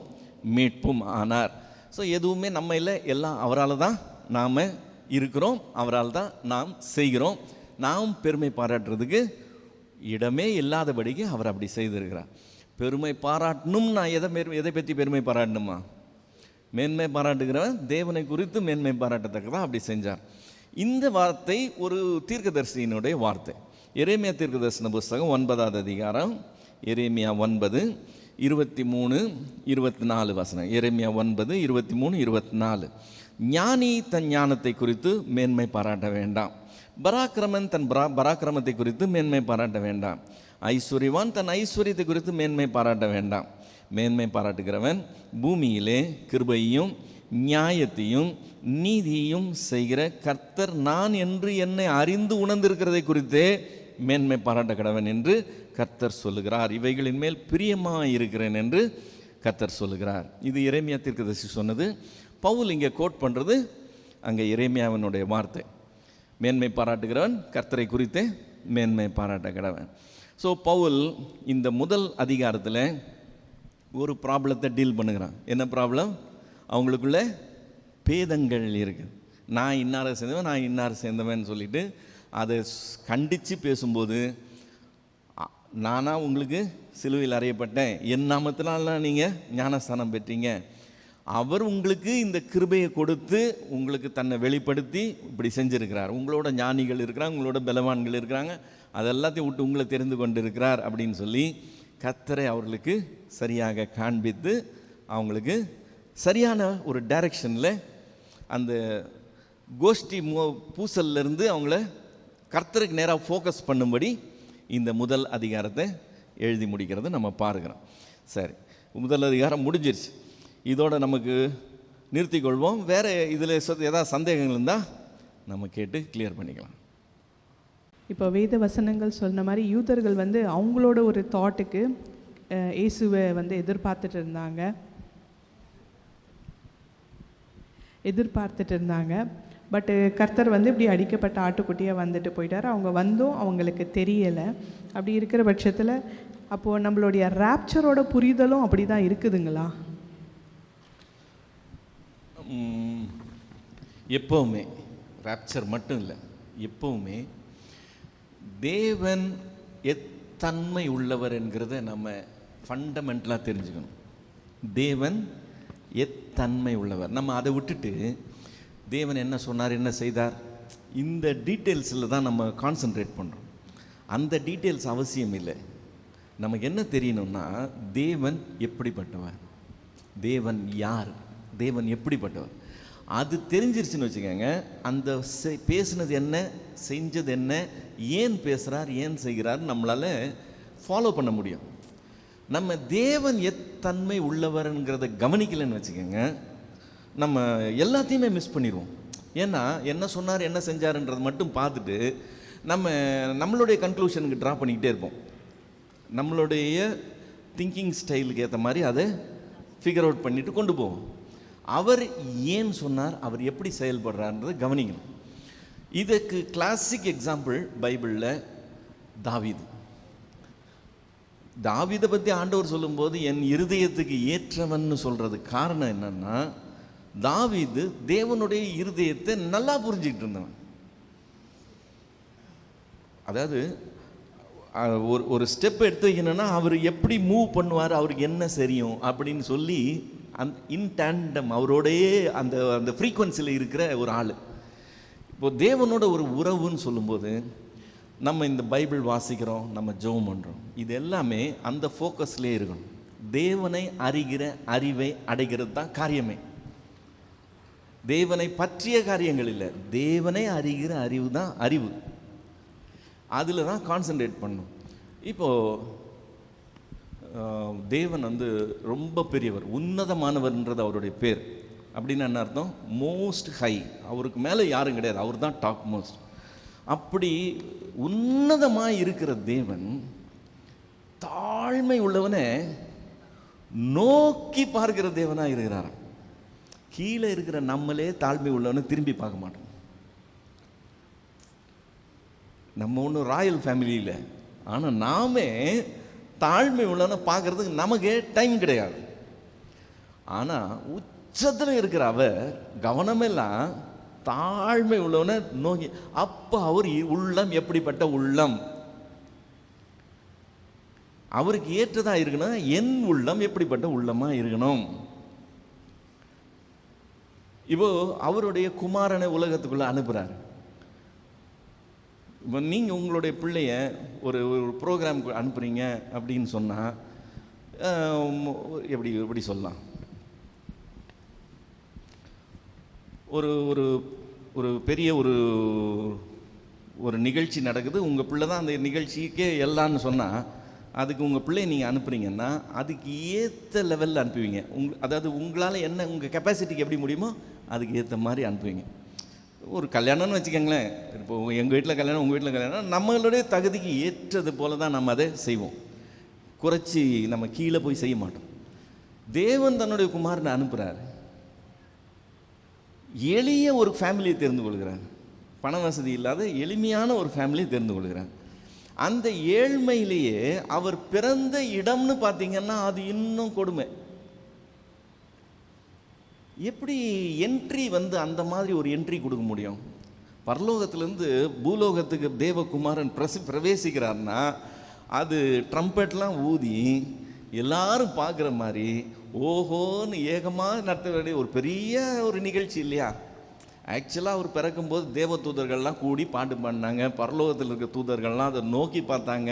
மீட்பும் ஆனார். ஸோ எதுவுமே நம்ம இல்லை, எல்லாம் அவரால் தான் நாம் இருக்கிறோம், அவரால் தான் நாம் செய்கிறோம். நாம் பெருமை பாராட்டுறதுக்கு இடமே இல்லாதபடிக்கு அவர் அப்படி செய்திருக்கிறார். பெருமை பாராட்டணும். நான் எதை பற்றி பெருமை பாராட்டணுமா? மேன்மை பாராட்டுகிறவன் தேவனை குறித்து மேன்மை பாராட்டத்தக்கதான் அப்படி செஞ்சார். இந்த வார்த்தை ஒரு தீர்க்கதரிசியினுடைய வார்த்தை. எரேமியா தீர்க்கதரிசன புஸ்தகம் 9வது அதிகாரம், எரேமியா 9:23-24 வசனம். எரேமியா 9:23-24. ஞானி தன் ஞானத்தை குறித்து மேன்மை பாராட்ட வேண்டாம், பராக்கிரமன் தன் பராக்கிரமத்தை குறித்து மேன்மை பாராட்ட வேண்டாம், ஐஸ்வர்யவான் தன் ஐஸ்வர்யத்தை குறித்து மேன்மை பாராட்ட வேண்டாம். மேன்மை பாராட்டுகிறவன் பூமியிலே கிருபையும் நியாயத்தையும் நீதியையும் செய்கிற கர்த்தர் நான் என்று என்னை அறிந்து உணர்ந்திருக்கிறதை குறித்தே மேன்மை பாராட்ட கடவன் என்று கர்த்தர் சொல்லுகிறார். இவைகளின் மேல் பிரியமாக இருக்கிறேன் என்று கர்த்தர் சொல்லுகிறார். இது எரேமியா தீர்க்கதரிசி சொன்னது. பவுல் இங்கே கோட் பண்ணுறது அங்கே எரேமியாவினுடைய வார்த்தை. மேன்மை பாராட்டுகிறவன் கர்த்தரை குறித்தே மேன்மை பாராட்ட கடவன். ஸோ பவுல் இந்த முதல் அதிகாரத்தில் ஒரு ப்ராப்ளத்தை டீல் பண்ணுகிறான். என்ன ப்ராப்ளம்? அவங்களுக்குள்ள பேதங்கள் இருக்குது. நான் இன்னாரை சேர்ந்தவன், நான் இன்னாரை சேர்ந்தவன் சொல்லிட்டு அதை கண்டித்து பேசும்போது, நானா உங்களுக்கு சிலுவையில் அறையப்பட்டேன், என் நாமத்தினால நீங்கள் ஞானஸ்தானம் பெற்றீங்க. அவர் உங்களுக்கு இந்த கிருபையை கொடுத்து உங்களுக்கு தன்னை வெளிப்படுத்தி இப்படி செஞ்சுருக்கிறார். உங்களோட ஞானிகள் இருக்கிறாங்க, உங்களோட பலவான்கள் இருக்கிறாங்க, அதெல்லாத்தையும் விட்டு உங்களை தெரிந்து கொண்டு இருக்கிறார் அப்படின்னு சொல்லி கர்த்தரை அவர்களுக்கு சரியாக காண்பித்து அவங்களுக்கு சரியான ஒரு டைரக்ஷனில் அந்த கோஷ்டி பூசல்லேருந்து அவங்கள கர்த்தருக்கு நேராக ஃபோக்கஸ் பண்ணும்படி இந்த முதல் அதிகாரத்தை எழுதி முடிக்கிறத நம்ம பார்க்குறோம். சரி, முதல் அதிகாரம் முடிஞ்சிருச்சு. இதோட நமக்கு நிறுத்திக்கொள்வோம். வேறு இதில் ஏதாவது சந்தேகங்கள் இருந்தால் நம்ம கேட்டு கிளியர் பண்ணிக்கலாம். இப்போ வேத வசனங்கள் சொன்ன மாதிரி யூதர்கள் அவங்களோட ஒரு தாட்டுக்கு இயேசுவை எதிர்பார்த்துட்டு இருந்தாங்க. பட்டு கர்த்தர் இப்படி அடிக்கப்பட்ட ஆட்டுக்குட்டியாக வந்துட்டு போயிட்டார். அவங்க வந்தும் அவங்களுக்கு தெரியலை. அப்படி இருக்கிற பட்சத்தில் அப்போது நம்மளுடைய ராப்சரோட புரிதலும் அப்படி தான் இருக்குதுங்களா? எப்போவுமே ராப்சர் மட்டும் இல்லை, எப்போவுமே தேவன் எத்தன்மை உள்ளவர் என்கிறத நம்ம ஃபண்டமெண்டலாக தெரிஞ்சுக்கணும். தேவன் எத்தன்மை உள்ளவர். நம்ம அதை விட்டுட்டு தேவன் என்ன சொன்னார், என்ன செய்தார், இந்த டீட்டெயில்ஸில் தான் நம்ம கான்சன்ட்ரேட் பண்ணுறோம். அந்த டீட்டெயில்ஸ் அவசியம் இல்லை. நமக்கு என்ன தெரியணும்னா தேவன் எப்படிப்பட்டவர், தேவன் யார், தேவன் எப்படிப்பட்டவர், அது தெரிஞ்சிருச்சுன்னு வச்சுக்கோங்க. அந்த பேசுனது என்ன, செஞ்சது என்ன, ஏன் பேசுகிறார், ஏன் செய்கிறார் நம்மளால் ஃபாலோ பண்ண முடியும். நம்ம தேவன் எத்தன்மை உள்ளவர்ங்கிறத கவனிக்கலைன்னு வச்சுக்கோங்க, நம்ம எல்லாத்தையுமே மிஸ் பண்ணிடுவோம். ஏன்னா என்ன சொன்னார், என்ன செஞ்சாருன்றது மட்டும் பார்த்துட்டு நம்மளுடைய கன்க்ளூஷனுக்கு ட்ரா பண்ணிக்கிட்டே இருப்போம். நம்மளுடைய திங்கிங் ஸ்டைலுக்கு ஏற்ற மாதிரி அதை ஃபிகர் அவுட் பண்ணிட்டு கொண்டு போவோம். அவர் ஏன் சொன்னார், அவர் எப்படி செயல்படுறார்ன்றதை கவனிக்கணும். இதுக்கு கிளாசிக் எக்ஸாம்பிள் பைபிளில் தாவீதை பற்றி ஆண்டவர் சொல்லும்போது என் இருதயத்துக்கு ஏற்றவன்னு சொல்கிறது காரணம் என்னன்னா, தாவீது தேவனுடைய இருதயத்தை நல்லா புரிஞ்சுக்கிட்டு இருந்தவன். அதாவது ஒரு ஸ்டெப் எடுத்து வைக்கணும்னா அவர் எப்படி மூவ் பண்ணுவார், அவருக்கு என்ன சரியும் அப்படின்னு சொல்லி இன் டேண்டம் அவரோடையே அந்த அந்த ஃப்ரீக்வன்சியில் இருக்கிற ஒரு ஆள். இப்போது தேவனோட ஒரு உறவுன்னு சொல்லும்போது நம்ம இந்த பைபிள் வாசிக்கிறோம், நம்ம ஜெபம் பண்ணுறோம், இது எல்லாமே அந்த ஃபோக்கஸ்லேயே இருக்கணும். தேவனை அறிகிற அறிவை அடைகிறது தான் காரியமே. தேவனை பற்றிய காரியங்கள் இல்லை, தேவனை அறிகிற அறிவு தான் அறிவு. அதில் தான் கான்சன்ட்ரேட் பண்ணணும். இப்போது தேவன் ரொம்ப பெரியவர், உன்னதமானவர்ன்றது அவருடைய பேர். அப்படின்னு என்ன அர்த்தம்? மோஸ்ட் ஹை, அவருக்கு மேலே யாரும் கிடையாது, அவர் தான் டாப் மோஸ்ட். அப்படி உன்னதமாக இருக்கிற தேவன் தாழ்மை உள்ளவனை நோக்கி பார்க்கிற தேவனாக இருக்கிறார். கீழே இருக்கிற நம்மளே தாழ்மை உள்ளவனை திரும்பி பார்க்க மாட்டோம். நம்ம ஒன்றும் ராயல் ஃபேமிலி இல்லை, ஆனால் நாமே தாழ்மை உள்ளவனை பார்க்கறதுக்கு நமக்கே டைம் கிடையாது. ஆனால் உச்சத்தில் இருக்கிற அவர் கவனமெல்லாம் தாழ்மை உள்ளவனை நோக்கி, அப்போ அவர் உள்ளம் எப்படிப்பட்ட உள்ளம், அவருக்கு ஏற்றதா இருக்கணும். என் உள்ளம் எப்படிப்பட்ட உள்ளமா இருக்கணும். இப்போ அவருடைய குமாரனை உலகத்துக்குள்ள அனுப்புறாரு. இப்போ நீங்கள் உங்களுடைய பிள்ளைய ஒரு ப்ரோக்ராமுக்கு அனுப்புறீங்க அப்படின்னு சொன்னால் எப்படி சொல்லலாம், ஒரு ஒரு ஒரு பெரிய ஒரு நிகழ்ச்சி நடக்குது, உங்கள் பிள்ளை தான் அந்த நிகழ்ச்சிக்கே எல்லான்னு சொன்னால் அதுக்கு உங்கள் பிள்ளையை நீங்கள் அனுப்புறீங்கன்னா அதுக்கு ஏற்ற லெவலில் அனுப்புவீங்க. அதாவது உங்களால் என்ன, உங்கள் கெப்பாசிட்டிக்கு எப்படி முடியுமோ அதுக்கு ஏற்ற மாதிரி அனுப்புவீங்க. ஒரு கல்யாணம்னு வச்சுக்கோங்களேன், இப்போ எங்கள் வீட்டில் கல்யாணம், உங்கள் வீட்டில் கல்யாணம், நம்மளுடைய தகுதிக்கு ஏற்றது போல தான் நம்ம அதை செய்வோம். குறைச்சி நம்ம கீழே போய் செய்ய மாட்டோம். தேவன் தன்னுடைய குமாரனை அனுப்புகிறார், எளிய ஒரு ஃபேமிலியை தெரிந்து கொள்கிறார், பண வசதி இல்லாத எளிமையான ஒரு ஃபேமிலியை தெரிந்து கொள்கிறார். அந்த ஏழ்மையிலேயே அவர் பிறந்த இடம்னு பார்த்தீங்கன்னா அது இன்னும் கொடுமை. எப்படி என்ட்ரி அந்த மாதிரி ஒரு என்ட்ரி கொடுக்க முடியும்? பரலோகத்திலேருந்து பூலோகத்துக்கு தேவகுமாரன் பிரவேசிக்கிறார்னா அது ட்ரம்பெட்லாம் ஊதி எல்லாரும் பார்க்குற மாதிரி ஓஹோன்னு ஏகமாக நடத்த வேண்டிய ஒரு பெரிய ஒரு நிகழ்ச்சி இல்லையா? ஆக்சுவலாக அவர் பிறக்கும்போது தேவ தூதர்கள்லாம் கூடி பாட்டு பாடினாங்க, பரலோகத்தில் இருக்க தூதர்கள்லாம் அதை நோக்கி பார்த்தாங்க.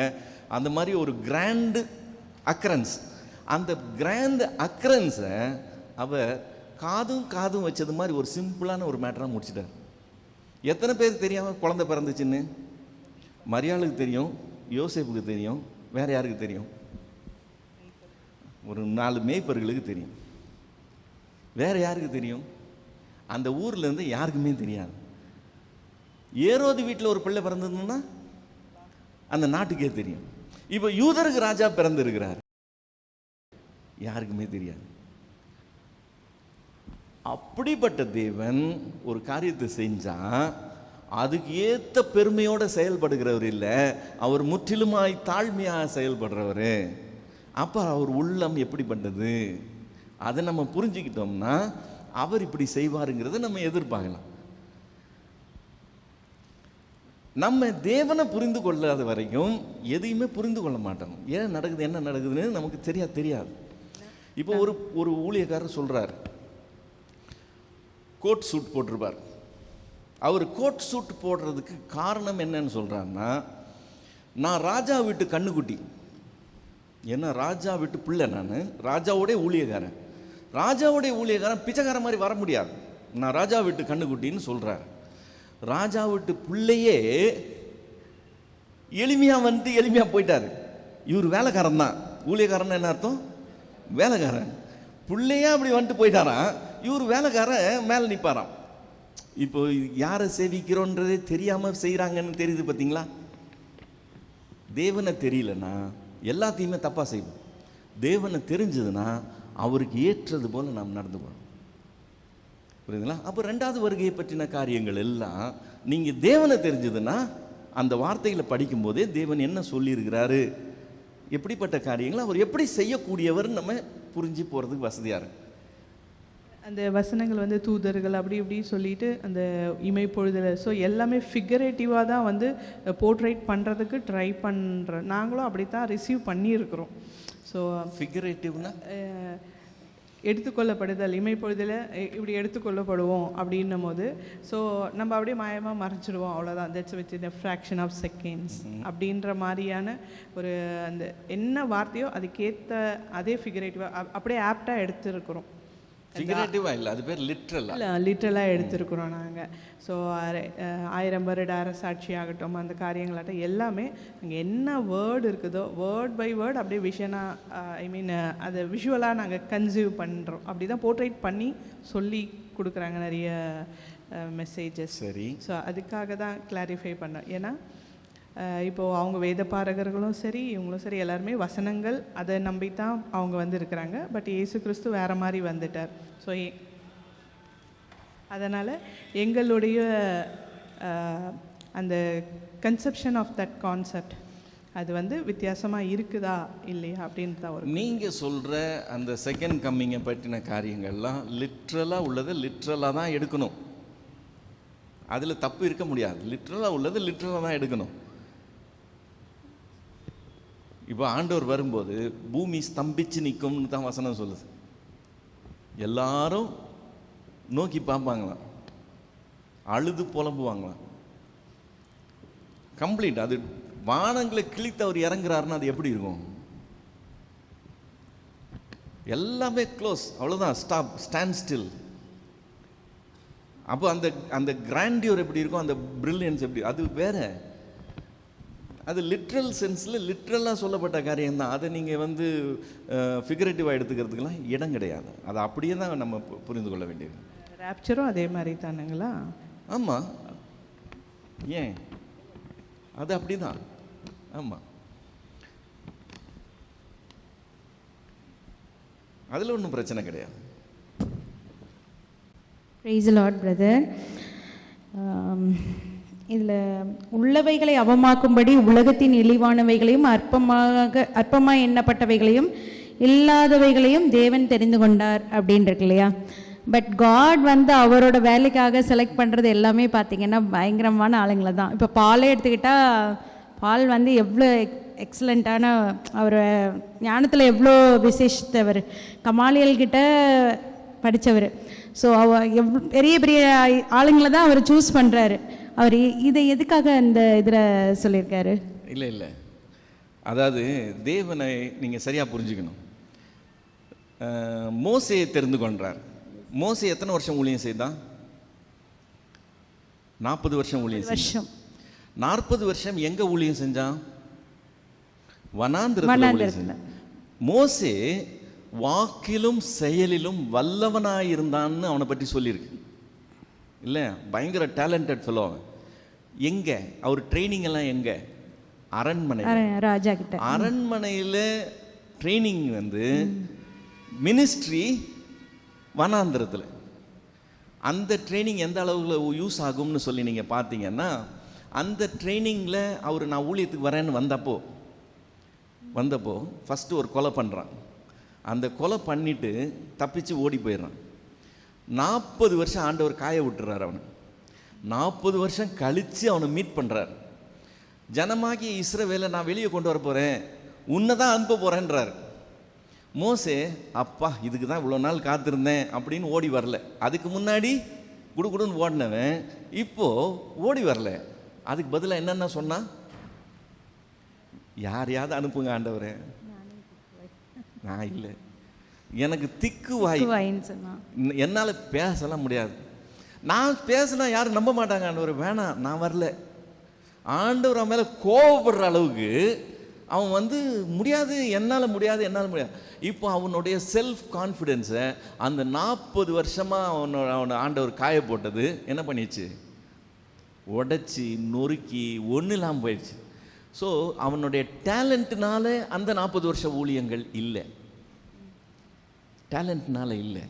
அந்த மாதிரி ஒரு கிராண்டு அக்கரன்ஸ். அந்த கிராண்ட் அக்கரன்ஸை அவர் காதும் வச்சது மாதிரி ஒரு சிம்பிளான ஒரு மேட்டராக முடிச்சிட்டார். எத்தனை பேருக்கு தெரியாமல் குழந்தை பிறந்துச்சுன்னு? மரியாளுக்கு தெரியும், யோசேப்புக்கு தெரியும், வேற யாருக்கு தெரியும்? ஒரு 4 மேய்ப்பர்களுக்கு தெரியும். வேற யாருக்கு தெரியும்? அந்த ஊர்ல இருந்து யாருக்குமே தெரியாது. ஏரோது வீட்டில் ஒரு பிள்ளை பிறந்ததுன்னா அந்த நாட்டுக்கே தெரியும். இப்போ யூதருக்கு ராஜா பிறந்திருக்கிறார், யாருக்குமே தெரியாது. அப்படிப்பட்ட தேவன் ஒரு காரியத்தை செஞ்சா அதுக்கு ஏத்த பெருமையோட செயல்படுகிறவர் இல்லை, அவர் முற்றிலுமாய் தாழ்மையாக செயல்படுறவர். அப்ப அவர் உள்ளம் எப்படிப்பட்டது அதை நம்ம புரிஞ்சுக்கிட்டோம்னா அவர் இப்படி செய்வாருங்கிறத நம்ம எதிர்பார்க்கலாம். நம்ம தேவனை புரிந்து கொள்ளாத வரைக்கும் எதையுமே புரிந்து கொள்ள மாட்டோம். ஏன் நடக்குது, என்ன நடக்குதுன்னு நமக்கு தெரியாது. இப்போ ஒரு ஊழியக்காரர் சொல்றார், கோட் சூட் போட்டிருப்பார். அவர் கோட் சூட் போடுறதுக்கு காரணம் என்னன்னு சொல்றாருன்னா, நான் ராஜா வீட்டு கண்ணுக்குட்டி, ஏன்னா ராஜா வீட்டு பிள்ளை, நான் ராஜாவோடைய ஊழியக்காரன். ராஜாவுடைய ஊழியக்காரன் பிச்சைக்காரன் மாதிரி வர முடியாது, நான் ராஜா வீட்டு கண்ணுக்குட்டின்னு சொல்றார். ராஜா வீட்டு பிள்ளையே எளிமையா வந்து எளிமையா போயிட்டாரு. இவர் வேலைக்காரன் தான். ஊழியக்காரன் என்ன அர்த்தம்? வேலைக்காரன். பிள்ளையா அப்படி வந்துட்டு போயிட்டாராம், இவர் வேலைக்காரன் மேலே நிற்பாராம். இப்போ யாரை சேவிக்கிறோன்றதே தெரியாம செய்யறாங்கன்னு தெரியுது பார்த்தீங்களா? தேவனை தெரியலன்னா எல்லாத்தையுமே தப்பா செய்வோம். தேவனை தெரிஞ்சதுன்னா அவருக்கு ஏற்றது போல நாம் நடந்து போறோம். புரியுதுங்களா? அப்போ 2வது வருகையை பற்றின காரியங்கள் எல்லாம் நீங்க தேவனை தெரிஞ்சதுன்னா அந்த வார்த்தைகளை படிக்கும் போதே தேவன் என்ன சொல்லியிருக்கிறாரு, எப்படிப்பட்ட காரியங்களை அவர் எப்படி செய்யக்கூடியவர் நம்ம புரிஞ்சு போறதுக்கு வசதியா இருக்கு. அந்த வசனங்கள் வந்து தூதர்கள் அப்படி இப்படி சொல்லிட்டு அந்த இமைப்பொழுதில், ஸோ எல்லாமே ஃபிகரேட்டிவாக தான் வந்து போர்ட்ரேட் பண்ணுறதுக்கு ட்ரை பண்ணுற நாங்களும் அப்படி தான் ரிசீவ் பண்ணியிருக்கிறோம். ஸோ ஃபிகரேட்டிவ்னா எடுத்துக்கொள்ளப்படுதல், இமைப்பொழுதில் இப்படி எடுத்துக்கொள்ளப்படுவோம் அப்படின்னும் போது ஸோ நம்ம அப்படியே மாயமாக மறைச்சிடுவோம், அவ்வளோதான். That's within fraction of seconds அப்படின்ற மாதிரியான ஒரு அந்த என்ன வார்த்தையோ அதுக்கேற்ற அதே ஃபிகரேட்டிவாக அப்படியே ஆப்டாக எடுத்துருக்குறோம். ஃபிகரேட்டிவா இல்லை, அது பேர் லிட்ரலாக எடுத்திருக்கிறோம் நாங்கள். ஸோ 1000 வருட அரசாட்சி ஆகட்டும், அந்த காரியங்களாகட்டும் எல்லாமே அங்கே என்ன வேர்டு இருக்குதோ வேர்ட் பை வேர்ட் அப்படியே விஷனாக அதை விஷுவலாக நாங்கள் கன்சியூவ் பண்ணுறோம். அப்படி தான் போர்ட்ரேட் பண்ணி சொல்லி கொடுக்குறாங்க நிறைய மெசேஜஸ். சரி, ஸோ அதுக்காக தான் கிளாரிஃபை பண்ணோம். ஏன்னா இப்போது அவங்க வேத பாரகர்களும் சரி இவங்களும் சரி எல்லாருமே வசனங்கள் அதை நம்பித்தான் அவங்க வந்து இருக்கிறாங்க. பட் இயேசு கிறிஸ்து வேறு மாதிரி வந்துட்டார். ஸோ அதனால் எங்களுடைய அந்த கன்செப்ஷன் ஆஃப் தட் கான்செப்ட் அது வந்து வித்தியாசமாக இருக்குதா இல்லையா அப்படின்ட்டு தான் வரும். நீங்கள் சொல்கிற அந்த செகண்ட் கம்மிங்கை பற்றின காரியங்கள்லாம் லிட்ரலாக உள்ளதை லிட்ரலாக தான் எடுக்கணும். அதில் தப்பு இருக்க முடியாது. லிட்ரலாக உள்ளது லிட்ரலாக தான் எடுக்கணும். இப்போ ஆண்டவர் வரும்போது பூமி ஸ்தம்பிச்சு நிற்கும்னு தான் வசனம் சொல்லுது. எல்லாரும் நோக்கி பார்ப்பாங்களாம், அழுது புலம்புவாங்களாம். கம்ப்ளீட் அது வானங்களை கிழித்து அவர் இறங்குறாருன்னா அது எப்படி இருக்கும்? எல்லாமே க்ளோஸ், அவ்வளோதான், ஸ்டாப், ஸ்டாண்ட் ஸ்டில். அப்போ அந்த கிராண்டியூர் எப்படி இருக்கும், அந்த பிரில்லியன்ஸ் எப்படி, அது வேற. அது லிட்ரல் சென்ஸில் லிட்ரலாக சொல்லப்பட்ட காரியம்தான். அதை நீங்கள் வந்து ஃபிகரேட்டிவாக எடுத்துக்கிறதுக்கெல்லாம் இடம் கிடையாது. அதை அப்படியே தான் நம்ம புரிந்து கொள்ள வேண்டியது. ராப்சரும் அதே மாதிரி தானுங்களா? ஆமாம், ஏன் அது அப்படி தான். ஆமாம், அதில் ஒன்றும் பிரச்சனை கிடையாது. Praise the Lord, brother. இதில் உள்ளவைகளை அவமாக்கும்படி உலகத்தின் இழிவானவைகளையும் அற்பமாக எண்ணப்பட்டவைகளையும் இல்லாதவைகளையும் தேவன் தெரிந்து கொண்டார் அப்படின்னு இருக்கு இல்லையா? பட் காட் வந்து அவரோட வேலைக்காக செலக்ட் பண்ணுறது எல்லாமே பார்த்திங்கன்னா பயங்கரமான ஆளுங்களை தான். இப்போ பாலே எடுத்துக்கிட்டால் பால் வந்து எவ்வளோ எக்ஸலண்ட்டான அவர் ஞானத்தில் எவ்வளோ விசேஷத்தவர், கமாலியல் கிட்ட படித்தவர். ஸோ பெரிய பெரிய ஆளுங்களை தான் அவர் சூஸ் பண்ணுறாரு. அவர் இதை எதுக்காக அந்த இதில் சொல்லியிருக்காரு? இல்லை, அதாவது தேவனை நீங்கள் சரியாக புரிஞ்சுக்கணும். மோசேயை தெரிந்து கொண்டார். மோசே எத்தனை வருஷம் ஊழியம் செய்தான்? 40 வருஷம் ஊழியம் செய்தான். 40 வருஷம் எங்க ஊழியம் செஞ்சான்? வனாந்திரத்தில் ஊழியம் செஞ்சான். மோசே வாக்கிலும் செயலிலும் வல்லவனாயிருந்தான்னு அவனை பற்றி சொல்லியிருக்கு இல்லை? பயங்கர டேலண்டட் ஃபெலோ. எங்க அவர் ட்ரைனிங் எல்லாம் எங்க? அரண்மனை, ராஜா கிட்ட. அரண்மனையில் ட்ரைனிங் மினிஸ்ட்ரி வனாந்திரத்தில். அந்த ட்ரைனிங் எந்த அளவுக்கு யூஸ் ஆகும்னு சொல்லி நீங்கள் பார்த்தீங்கன்னா, அந்த ட்ரைனிங்கில் அவர் நான் ஊழியத்துக்கு வரேன்னு வந்தப்போ ஃபஸ்ட்டு ஒரு கொலை பண்ணுறான். அந்த கொலை பண்ணிவிட்டு தப்பிச்சு ஓடி போயிடுறான். 40 வருஷம் ஆண்டவர் காய விட்டுறார் அவனை. 40 வருஷம் கழித்து அவனை மீட் பண்ணுறார். ஜனமாகிய இஸ்ரவேலை நான் வெளியே கொண்டு வர போகிறேன், உன்னை தான் அனுப்ப போகிறேன்றார். மோசே அப்பா இதுக்கு தான் இவ்வளோ நாள் காத்திருந்தேன் அப்படின்னு ஓடி வரல. அதுக்கு முன்னாடி குடுகுடுன்னு ஓடினவன் இப்போது ஓடி வரல. அதுக்கு பதிலாக என்னென்ன சொன்னான்? யாரையாவது அனுப்புங்க ஆண்டவரே, நான் இல்லை, எனக்கு திக்கு வாய், என்னால் பேசலாம் முடியாது, நான் பேசினா யாரும் நம்ப மாட்டாங்க ஆண்டவர், வேணாம் நான் வரல. ஆண்டவர் அவன் மேலே கோவப்படுற அளவுக்கு அவன் முடியாது, என்னால் முடியாது. இப்போ அவனுடைய செல்ஃப் கான்ஃபிடென்ஸை அந்த 40 வருஷமாக அவனை ஆண்டவர் காய போட்டது என்ன பண்ணிடுச்சு? உடைச்சி நொறுக்கி ஒன்றும் இல்லாமல் போயிடுச்சு. ஸோ அவனுடைய டேலண்ட்னால அந்த 40 வருஷ ஊழியங்கள் இல்லை, டேலண்ட்னால இல்லை.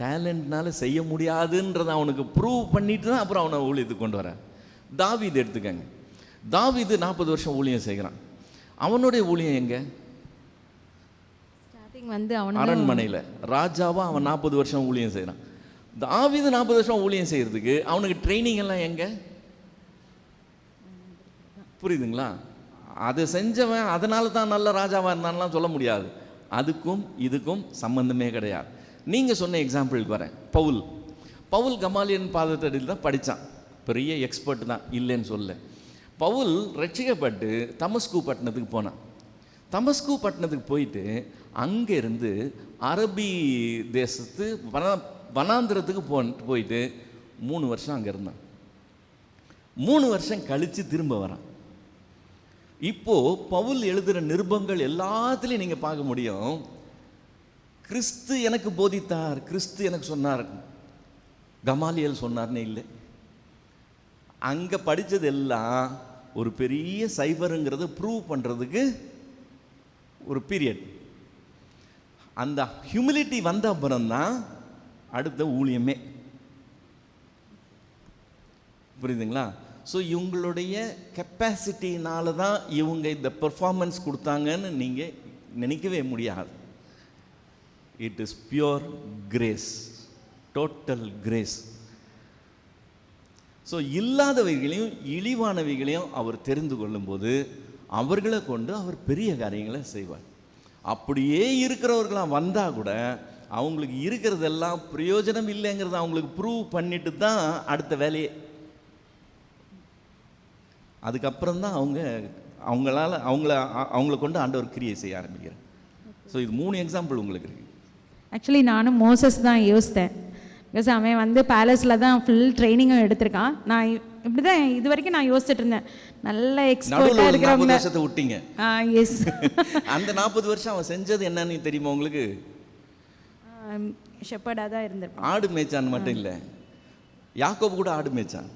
டேலண்ட்னால செய்ய முடியாதுன்றதை அவனுக்கு ப்ரூவ் பண்ணிட்டு தான் அப்புறம் அவனை ஊழியத்துக்கு கொண்டு வர. தாவீது எடுத்துக்கங்க. தாவீது 40 வருஷம் ஊழியம் செய்கிறான். அவனுடைய ஊழியம் எங்க? அரண்மனையில் ராஜாவா அவன் 40 வருஷம் ஊழியம் செய்கிறான். தாவீது 40 வருஷம் ஊழியம் செய்யறதுக்கு அவனுக்கு ட்ரைனிங் எல்லாம் எங்க? புரியுதுங்களா? அதை செஞ்சவன் அதனால தான் நல்ல ராஜாவா இருந்தான்லாம் சொல்ல முடியாது. அதுக்கும் இதுக்கும் சம்பந்தமே கிடையாது. நீங்கள் சொன்ன எக்ஸாம்பிளுக்கு வரேன். பவுல் கமாலியன் பாதத்தடியில் தான் படித்தான், பெரிய எக்ஸ்பர்ட் தான், இல்லைன்னு சொல்ல. பவுல் ரட்சிக்கப்பட்டு தமஸ்கு பட்டணத்துக்கு போனான். தமஸ்கு பட்டணத்துக்கு போயிட்டு அங்கேருந்து அரபி தேசத்து வனாந்திரத்துக்கு போயிட்டு 3 வருஷம் அங்கே இருந்தான். 3 வருஷம் கழித்து திரும்ப வரான். இப்போது பவுல் எழுதுகிற நிருபங்கள் எல்லாத்துலேயும் நீங்கள் பார்க்க முடியும், கிறிஸ்து எனக்கு போதித்தார், கிறிஸ்து எனக்கு சொன்னார், கமாலியல் சொன்னார்னே இல்லை. அங்கே படித்தது எல்லாம் ஒரு பெரிய சைபருங்கிறத ப்ரூவ் பண்ணுறதுக்கு ஒரு பீரியட். அந்த ஹியூமிலிட்டி வந்த அப்புறம்தான் அடுத்த ஊழியமே. புரியுதுங்களா? ஸோ இவங்களுடைய கெப்பாசிட்டினால தான் இவங்க இந்த பெர்ஃபார்மன்ஸ் கொடுத்தாங்கன்னு நீங்கள் நினைக்கவே முடியாது. It is pure grace, total grace. So இல்லாதவைகளையும் இழிவானவைகளையும் அவர் தெரிந்து கொள்ளும்போது அவர்களை கொண்டு அவர் பெரிய காரியங்களை செய்வார். அப்படியே இருக்கிறவர்களாம் வந்தால் கூட அவங்களுக்கு இருக்கிறதெல்லாம் பிரயோஜனம் இல்லைங்கிறத அவங்களுக்கு ப்ரூவ் பண்ணிட்டு தான் அடுத்த வேலையே. அதுக்கப்புறம் தான் அவங்கள கொண்டு ஆண்டவர் கிரியை செய்ய ஆரம்பிக்கிறார். ஸோ இது 3 எக்ஸாம்பிள் உங்களுக்கு இருக்கு. ஆக்சுவலி நானும் மோசஸ் தான் யோசித்தேன். பிகாஸ் அவன் பேலஸில் தான் ஃபுல் ட்ரைனிங்கும் எடுத்திருக்கான். நான் இப்படி தான் இது வரைக்கும் நான் யோசிச்சுட்டு இருந்தேன், நல்ல எக்ஸ்பர்ட்டாக இருக்கிறவங்க. 40 வருஷத்தை விட்டீங்க. எஸ். அந்த 40 வருஷம் அவன் செஞ்சது என்னன்னு தெரியுமா உங்களுக்கு? ஷெப்பர்டாக தான் இருந்திருப்பான். ஆடு மேய்ச்சான்னு மட்டும் இல்லை, யாக்கோபு கூட ஆடு மேய்ச்சான்.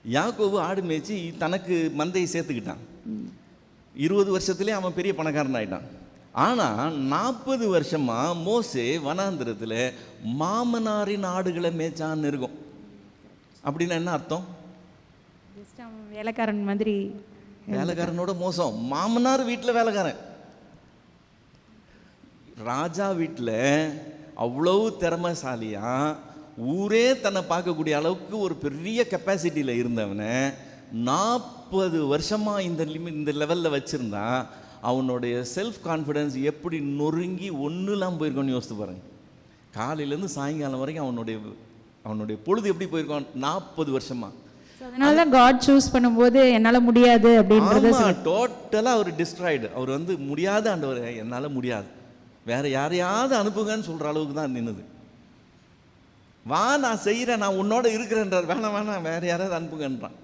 யாக்கோபு ஆடு மேய்ச்சி தனக்கு மந்தையை சேர்த்துக்கிட்டான். 20 வருஷத்துலேயே அவன் பெரிய பணக்காரன் ஆகிட்டான். ஆனால் 40 வருஷமாக மோசே வனாந்திரத்தில் மாமனாரின் ஆடுகளை மேய்ச்சான்னு இருக்கும். அப்படின்னா என்ன அர்த்தம்? வேலைக்காரன் மாதிரி. வேலைக்காரனோட மோசம். மாமனார் வீட்டில் வேலைக்காரன். ராஜா வீட்டில் அவ்வளவு திறமைசாலியாக ஊரே தன்னை பார்க்கக்கூடிய அளவுக்கு ஒரு பெரிய கெப்பாசிட்டியில் இருந்தவனை 40 வருஷமா இந்த லெவலில் வச்சுருந்தா அவனுடைய செல்ஃப் கான்ஃபிடென்ஸ் எப்படி நொறுங்கி ஒன்றுலாம் போயிருக்கோன்னு யோசித்து பாருங்க. காலையிலேருந்து சாயங்காலம் வரைக்கும் அவனுடைய பொழுது எப்படி போயிருக்கான் 40 வருஷமா. அதனால தான் காட் சூஸ் பண்ணும்போது என்னால் முடியாது அப்படின்றத டோட்டலாக அவர் டிஸ்ட்ராய்டு. அவர் வந்து முடியாத ஆண்டவர், என்னால் முடியாது, வேற யாரையாவது அனுப்புங்கன்னு சொல்கிற அளவுக்கு தான் நின்றுது. வா நான் செய்கிறேன், நான் உன்னோட இருக்கிறேன்றார். வேணாம் வேணாம், வேற யாராவது அனுப்புங்கன்றான்.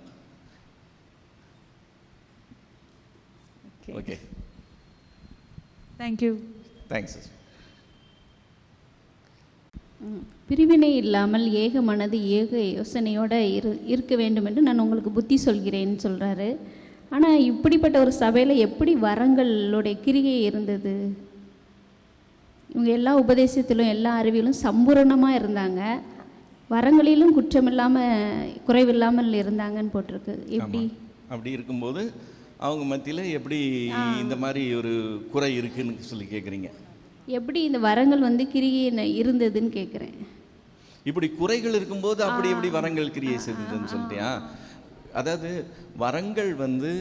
Okay, thank you. தேங்க்ஸ். பிரிவினை இல்லாமல் ஏக மனது ஏக யோசனையோடு இருக்க வேண்டும் என்று நான் உங்களுக்கு புத்தி சொல்கிறேன்னு சொல்கிறாரு. ஆனால் இப்படிப்பட்ட ஒரு சபையில் எப்படி வரங்களுடைய கிரிகை இருந்தது? இவங்க எல்லா உபதேசத்திலும் எல்லா அறிவிலும் சம்பூரணமாக இருந்தாங்க, வரங்களிலும் குற்றமில்லாமல் குறைவில்லாமல் இருந்தாங்கன்னு போட்டிருக்கு. எப்படி அப்படி இருக்கும்போது அவங்க மத்தியில் எப்படி இந்த மாதிரி ஒரு குறை இருக்குன்னு சொல்லி கேட்குறீங்க? எப்படி இந்த வரங்கள் வந்து கிரியை இருந்ததுன்னு கேட்குறேன். இப்படி குறைகள் இருக்கும்போது அப்படி எப்படி வரங்கள் கிரியை செய்ததுன்னு சொல்லிட்டியா? அதாவது வரங்கள் வந்து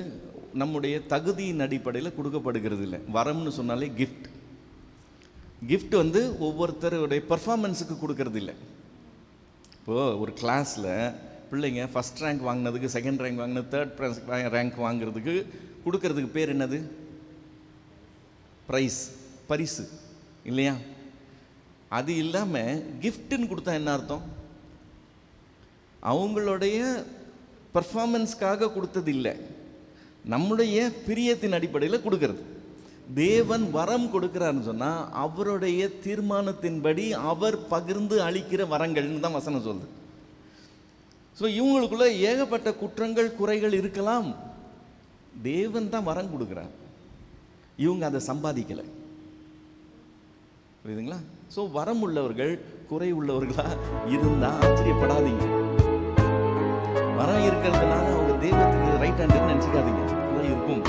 நம்முடைய தகுதியின் அடிப்படையில் கொடுக்கப்படுகிறது இல்லை. வரம்னு சொன்னாலே கிஃப்ட். கிஃப்ட் வந்து ஒவ்வொருத்தருடைய பர்ஃபார்மன்ஸுக்கு கொடுக்கறது இல்லை. இப்போது ஒரு கிளாஸில் பிள்ளைங்க ஃபஸ்ட் ரேங்க் வாங்கினதுக்கு, செகண்ட் ரேங்க் வாங்கினது, தேர்ட் ரேங்க் வாங்குறதுக்கு கொடுக்கறதுக்கு பேர் என்னது? ப்ரைஸ், பரிசு இல்லையா? அது இல்லாமல் கிஃப்ட்டுன்னு கொடுத்தா என்ன அர்த்தம்? அவங்களுடைய பர்ஃபார்மன்ஸ்க்காக கொடுத்தது இல்லை, நம்முடைய பிரியத்தின் அடிப்படையில் கொடுக்கறது. தேவன் வரம் கொடுக்குறாருன்னு சொன்னால் அவருடைய தீர்மானத்தின்படி அவர் பகிர்ந்து அளிக்கிற வரங்கள்னு தான் வசனம் சொல்லுது. ஸோ இவங்களுக்குள்ள ஏகப்பட்ட குற்றங்கள் குறைகள் இருக்கலாம், தேவன் தான் வரம் கொடுக்குறார், இவங்க அதை சம்பாதிக்கலை. புரியுதுங்களா? ஸோ வரம் உள்ளவர்கள் குறை உள்ளவர்களா இருந்தால் ஆச்சரியப்படாதீங்க. வரம் இருக்கிறதுனால அவங்க தெய்வத்துக்கு ரைட் ஹேண்டுன்னு நினச்சிக்காதீங்க. குறை இருக்கும்.